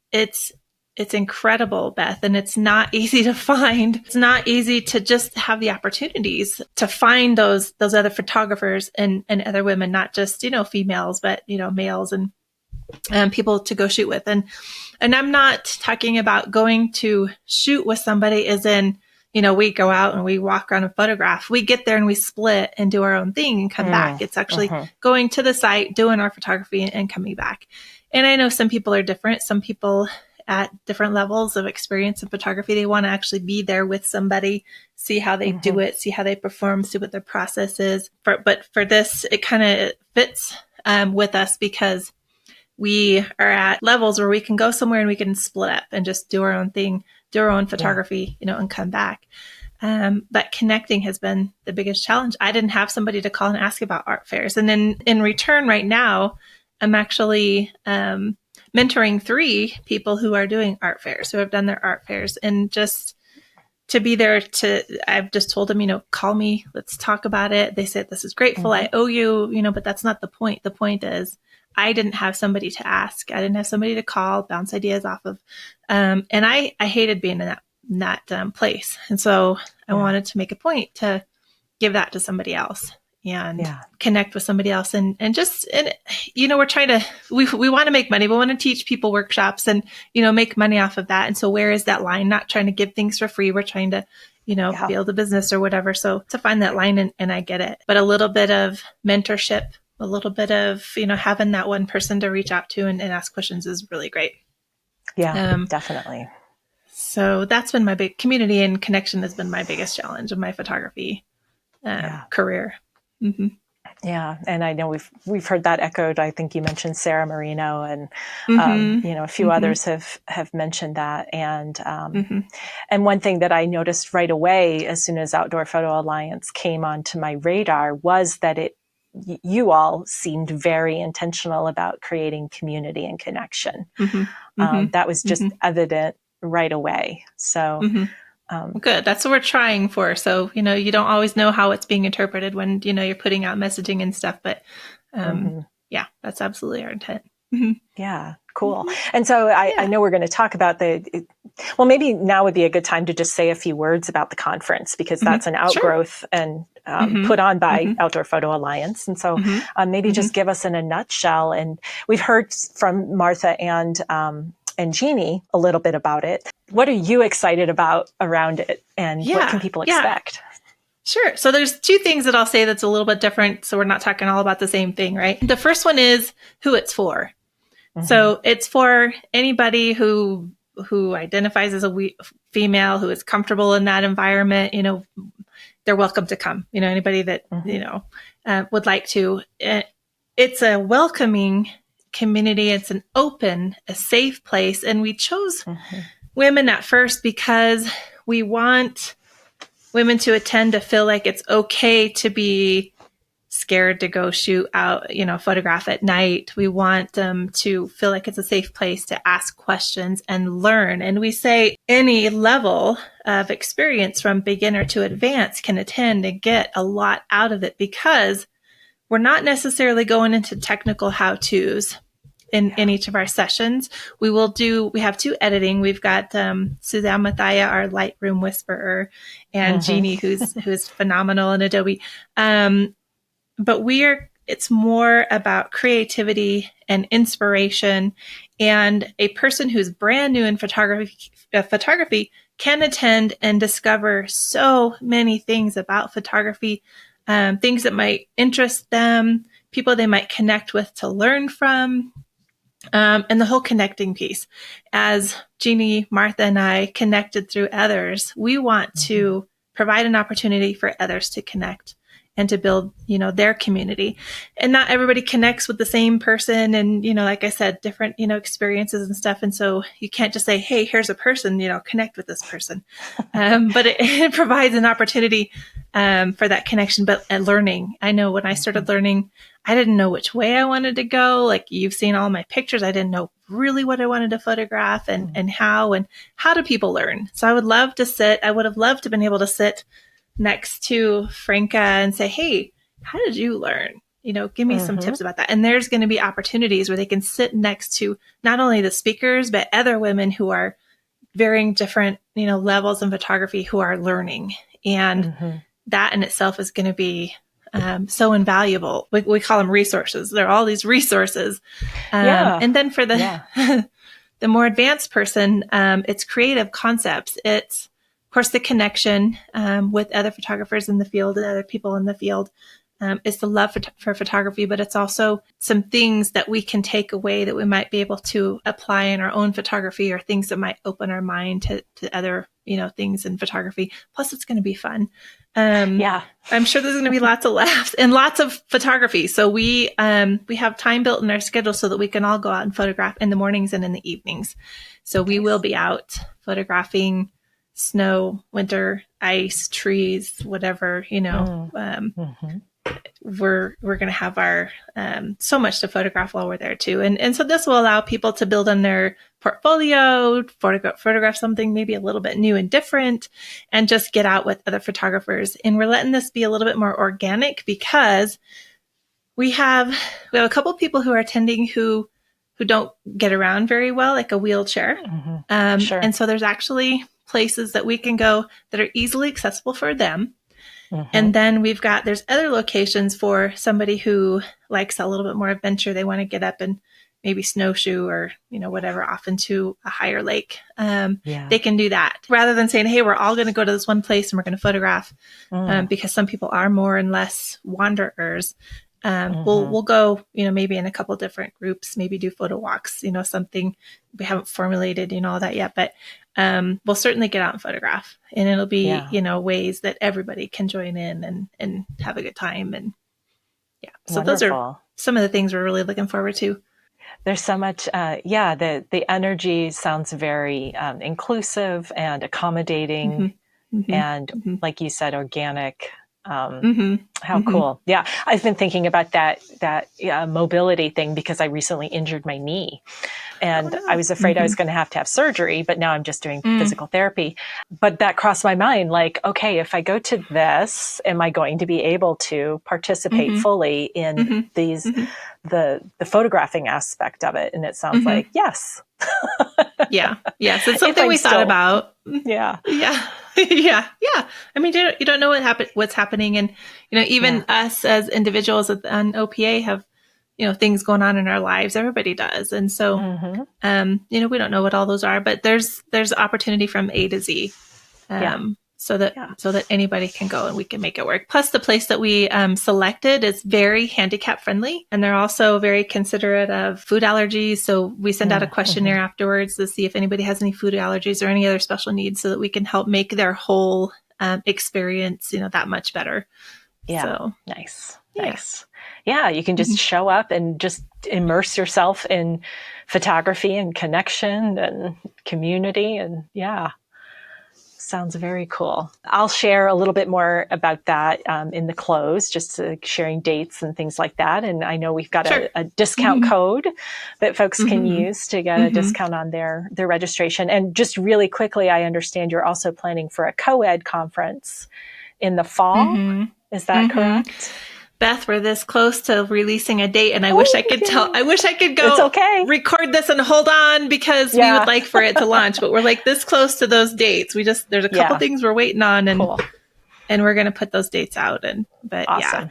incredible, Beth. And it's not easy to find. It's not easy to just have the opportunities to find those other photographers and other women, not just, females, but, males. And people to go shoot with. And I'm not talking about going to shoot with somebody as in, we go out and we walk around and photograph. We get there and we split and do our own thing and come back. It's actually going to the site, doing our photography and coming back. And I know some people are different. Some people at different levels of experience in photography, they want to actually be there with somebody, see how they do it, see how they perform, see what their process is. But for this, it kind of fits with us because we are at levels where we can go somewhere and we can split up and just do our own thing, do our own photography, and come back. But connecting has been the biggest challenge. I didn't have somebody to call and ask about art fairs. And then in return right now, I'm actually mentoring 3 people who are doing art fairs, who have done their art fairs. And just to be there I've just told them, call me, let's talk about it. They said, this is grateful. I owe you, but that's not the point. The point is, I didn't have somebody to ask. I didn't have somebody to call, bounce ideas off of. And I hated being in that place. And so I wanted to make a point to give that to somebody else and connect with somebody else. And we're trying to, we want to make money. We want to teach people workshops and, make money off of that. And so where is that line? Not trying to give things for free. We're trying to, build a business or whatever. So to find that line and I get it, but a little bit of mentorship, a little bit of, having that one person to reach out to and ask questions is really great. Yeah, definitely. So that's been my big community, and connection has been my biggest challenge of my photography career. Mm-hmm. Yeah. And I know we've heard that echoed. I think you mentioned Sarah Marino and, a few others have mentioned that. And, and one thing that I noticed right away, as soon as Outdoor Photo Alliance came onto my radar, was that you all seemed very intentional about creating community and connection. That was just evident right away. So, good. That's what we're trying for. So, you don't always know how it's being interpreted when, you're putting out messaging and stuff, but, that's absolutely our intent. Yeah. Cool. And so I know we're going to talk about maybe now would be a good time to just say a few words about the conference, because that's an outgrowth and put on by Outdoor Photo Alliance. And so maybe just give us in a nutshell. And we've heard from Martha and Jeannie a little bit about it. What are you excited about around it, and what can people expect? Sure. So there's 2 things that I'll say that's a little bit different. So we're not talking all about the same thing, right? The first one is who it's for. So it's for anybody who identifies as a female, who is comfortable in that environment. They're welcome to come. Anybody that would like to. It's a welcoming community. It's an open, a safe place, and we chose women at first because we want women to attend to feel like it's okay to be scared to go shoot out, photograph at night. We want them to feel like it's a safe place to ask questions and learn. And we say any level of experience from beginner to advanced can attend and get a lot out of it, because we're not necessarily going into technical how-tos in each of our sessions. We have 2 editing. We've got Suzanne Mathia, our Lightroom whisperer, and Jeannie, who's phenomenal in Adobe. But it's more about creativity and inspiration, and a person who's brand new in photography can attend and discover so many things about photography, things that might interest them, people they might connect with to learn from, and the whole connecting piece. As Jeannie, Martha, and I connected through others, we want to provide an opportunity for others to connect and to build, their community. And not everybody connects with the same person. And, like I said, different, experiences and stuff. And so you can't just say, hey, here's a person, connect with this person. But it provides an opportunity for that connection, and learning. I know when I started learning, I didn't know which way I wanted to go. Like, you've seen all my pictures. I didn't know really what I wanted to photograph and how do people learn? So I would have loved to have been able to sit next to Franca and say, hey, how did you learn? Give me some tips about that. And there's going to be opportunities where they can sit next to not only the speakers, but other women who are varying different, levels in photography who are learning. And that in itself is going to be so invaluable. We call them resources. They're all these resources. And then for the the more advanced person, it's creative concepts. It's, of course, the connection with other photographers in the field and other people in the field. It's the love for photography, but it's also some things that we can take away that we might be able to apply in our own photography, or things that might open our mind to other, things in photography. Plus, it's going to be fun. I'm sure there's going to be lots of laughs and lots of photography. So we have time built in our schedule so that we can all go out and photograph in the mornings and in the evenings. So we will be out photographing snow, winter, ice, trees, whatever, we're going to have our so much to photograph while we're there too. And so this will allow people to build on their portfolio, photograph something maybe a little bit new and different, and just get out with other photographers. And we're letting this be a little bit more organic because we have a couple of people who are attending who don't get around very well, like a wheelchair. Sure. And so there's actually places that we can go that are easily accessible for them. And then there's other locations for somebody who likes a little bit more adventure. They want to get up and maybe snowshoe or, whatever, off into a higher lake. They can do that rather than saying, hey, we're all going to go to this one place and we're going to photograph because some people are more and less wanderers. We'll go, maybe in a couple different groups, maybe do photo walks, something we haven't formulated, all that yet, but we'll certainly get out and photograph, and it'll be, ways that everybody can join in and have a good time. And so Wonderful. Those are some of the things we're really looking forward to. There's so much, the energy sounds very inclusive and accommodating and like you said, organic. How cool. Yeah. I've been thinking about that mobility thing because I recently injured my knee, and I was afraid I was going to have surgery, but now I'm just doing physical therapy. But that crossed my mind, like, okay, if I go to this, am I going to be able to participate fully in the photographing aspect of it? And it sounds like, yes. Yes. It's something we thought about. Yeah. I mean, you don't know what's happening. And, even us as individuals on OPA have, things going on in our lives. Everybody does. And so, we don't know what all those are, but there's opportunity from A to Z. So that anybody can go and we can make it work. Plus, the place that we selected is very handicap friendly, and they're also very considerate of food allergies. So we send out a questionnaire afterwards to see if anybody has any food allergies or any other special needs, so that we can help make their whole experience, that much better. Yeah, so, nice. Yeah, you can just show up and just immerse yourself in photography and connection and community, and sounds very cool. I'll share a little bit more about that in the close, just sharing dates and things like that. And I know we've got a discount code that folks can use to get a discount on their registration. And just really quickly, I understand you're also planning for a co-ed conference in the fall. Is that correct? Beth, we're this close to releasing a date, and I wish I could go record this and hold on, because we would like for it to launch, but we're like this close to those dates. There's a couple things we're waiting on, and and we're going to put those dates out. Awesome.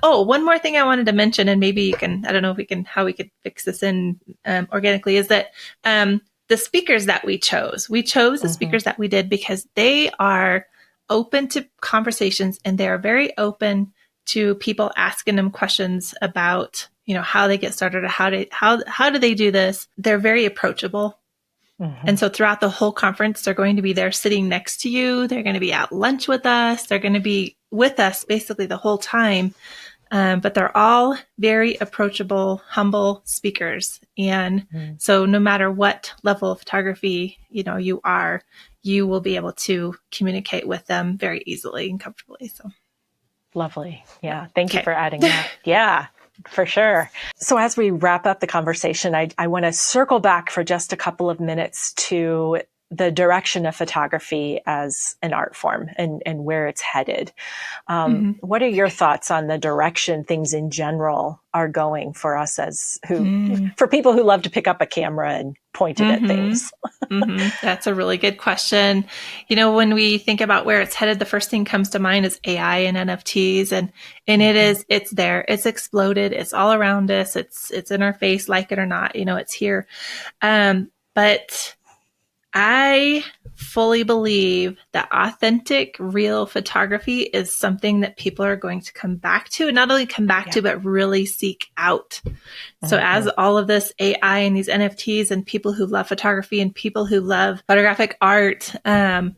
One more thing I wanted to mention, and maybe you can, I don't know if how we could fix this in organically, is that the speakers that we chose the speakers that we did because they are open to conversations, and they are very open to people asking them questions about, how they get started, or how do they do this? They're very approachable. And so throughout the whole conference, they're going to be there sitting next to you. They're going to be at lunch with us. They're going to be with us basically the whole time. But they're all very approachable, humble speakers. And so no matter what level of photography, you are, you will be able to communicate with them very easily and comfortably. So. Lovely. Yeah. Thank you for adding that. Yeah, for sure. So as we wrap up the conversation, I want to circle back for just a couple of minutes to the direction of photography as an art form and where it's headed. What are your thoughts on the direction things in general are going for us for people who love to pick up a camera and point it at things? That's a really good question. When we think about where it's headed, the first thing comes to mind is AI and NFTs, and it's there, it's exploded, it's all around us, it's in our face, like it or not, it's here. But I fully believe that authentic, real photography is something that people are going to come back to, and not only come back to, but really seek out. So as all of this AI and these NFTs and people who love photography and people who love photographic art, they're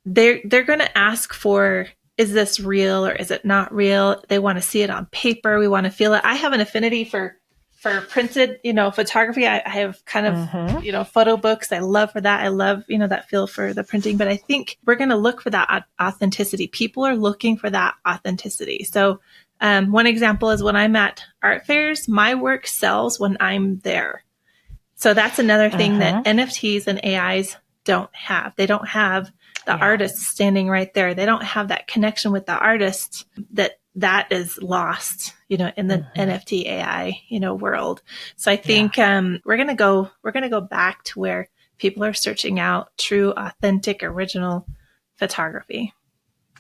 going to ask for, is this real or is it not real? They want to see it on paper. We want to feel it. I have an affinity for printed, photography. I have kind of, photo books. I love for that. I love, that feel for the printing, but I think we're going to look for that authenticity. People are looking for that authenticity. So, one example is when I'm at art fairs, my work sells when I'm there. So that's another thing that NFTs and AIs don't have. They don't have the artist standing right there. They don't have that connection with the artist that is lost, in the NFT AI, world. So I think we're gonna go back to where people are searching out true, authentic, original photography.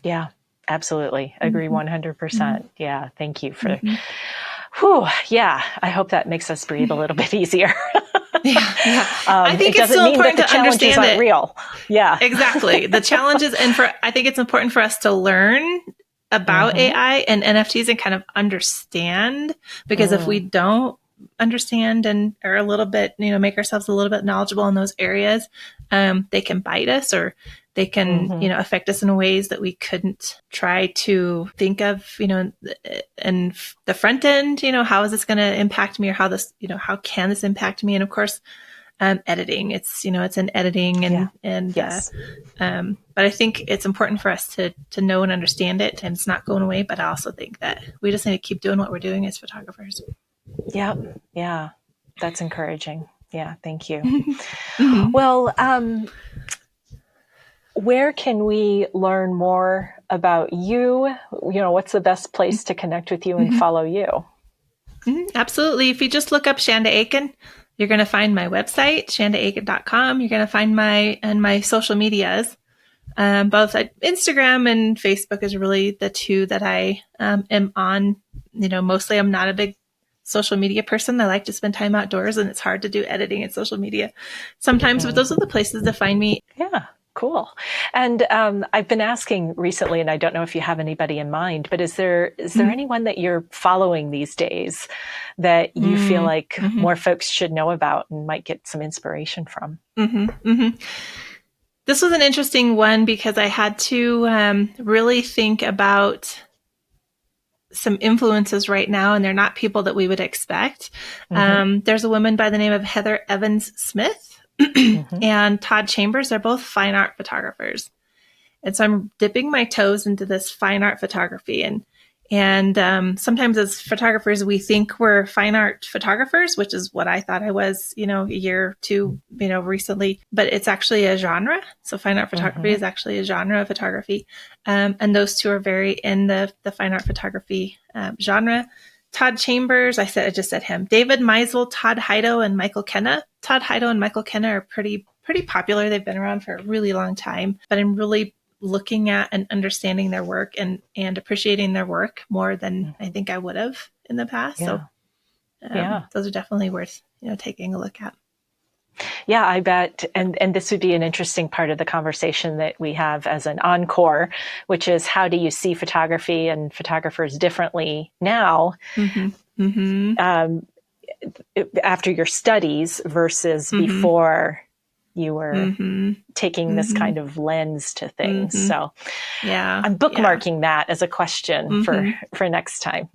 Yeah, absolutely. Agree 100%. Yeah, thank you for. Yeah, I hope that makes us breathe a little bit easier. I think it it's still important to understand it. Real. Yeah, exactly. The challenges, and I think it's important for us to learn about AI and NFTs and kind of understand, because if we don't understand and are a little bit, make ourselves a little bit knowledgeable in those areas, they can bite us, or they can, affect us in ways that we couldn't try to think of, and the front end, how is this going to impact me, or how can this impact me? And of course, editing, it's an editing but I think it's important for us to know and understand it, and it's not going away. But I also think that we just need to keep doing what we're doing as photographers. Yeah. That's encouraging. Yeah. Thank you. Well, where can we learn more about you? What's the best place to connect with you and follow you? Absolutely. If you just look up Shanda Akin, you're going to find my website, shandaakin.com. You're going to find my social medias. Both Instagram and Facebook is really the two that I am on. Mostly I'm not a big social media person. I like to spend time outdoors, and it's hard to do editing and social media sometimes, but those are the places to find me. Yeah. Cool. And I've been asking recently, and I don't know if you have anybody in mind, but is there anyone that you're following these days that you feel like more folks should know about and might get some inspiration from? This was an interesting one because I had to really think about some influences right now, and they're not people that we would expect. There's a woman by the name of Heather Evans Smith and Todd Chambers. They're both fine art photographers. And so I'm dipping my toes into this fine art photography. And sometimes as photographers, we think we're fine art photographers, which is what I thought I was, a year or two, recently, but it's actually a genre. So fine art photography is actually a genre of photography. And those two are very in the fine art photography genre. Todd Chambers, I just said him. David Meisel, Todd Heido, and Michael Kenna. Todd Heido and Michael Kenna are pretty popular. They've been around for a really long time, but I'm really looking at and understanding their work and appreciating their work more than I think I would have in the past. So those are definitely worth, taking a look at. Yeah, I bet. And this would be an interesting part of the conversation that we have as an encore, which is how do you see photography and photographers differently now after your studies versus before you were taking this kind of lens to things. So I'm bookmarking that as a question for next time.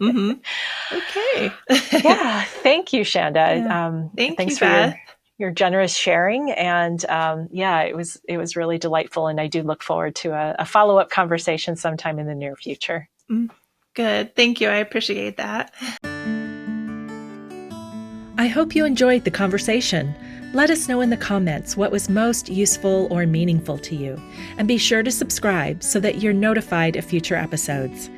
Okay. Thank you, Shanda. Thanks for Beth. Your generous sharing. And it was really delightful. And I do look forward to a follow-up conversation sometime in the near future. Good. Thank you. I appreciate that. I hope you enjoyed the conversation. Let us know in the comments what was most useful or meaningful to you, and be sure to subscribe so that you're notified of future episodes.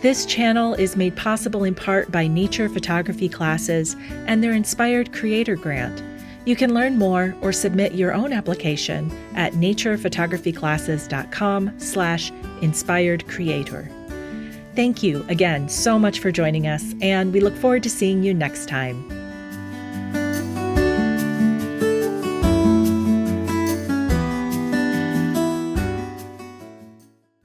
This channel is made possible in part by nature photography classes and their Inspired Creator Grant. You can learn more or submit your own application at naturephotographyclasses.com/inspiredcreator. Thank you again so much for joining us, and we look forward to seeing you next time.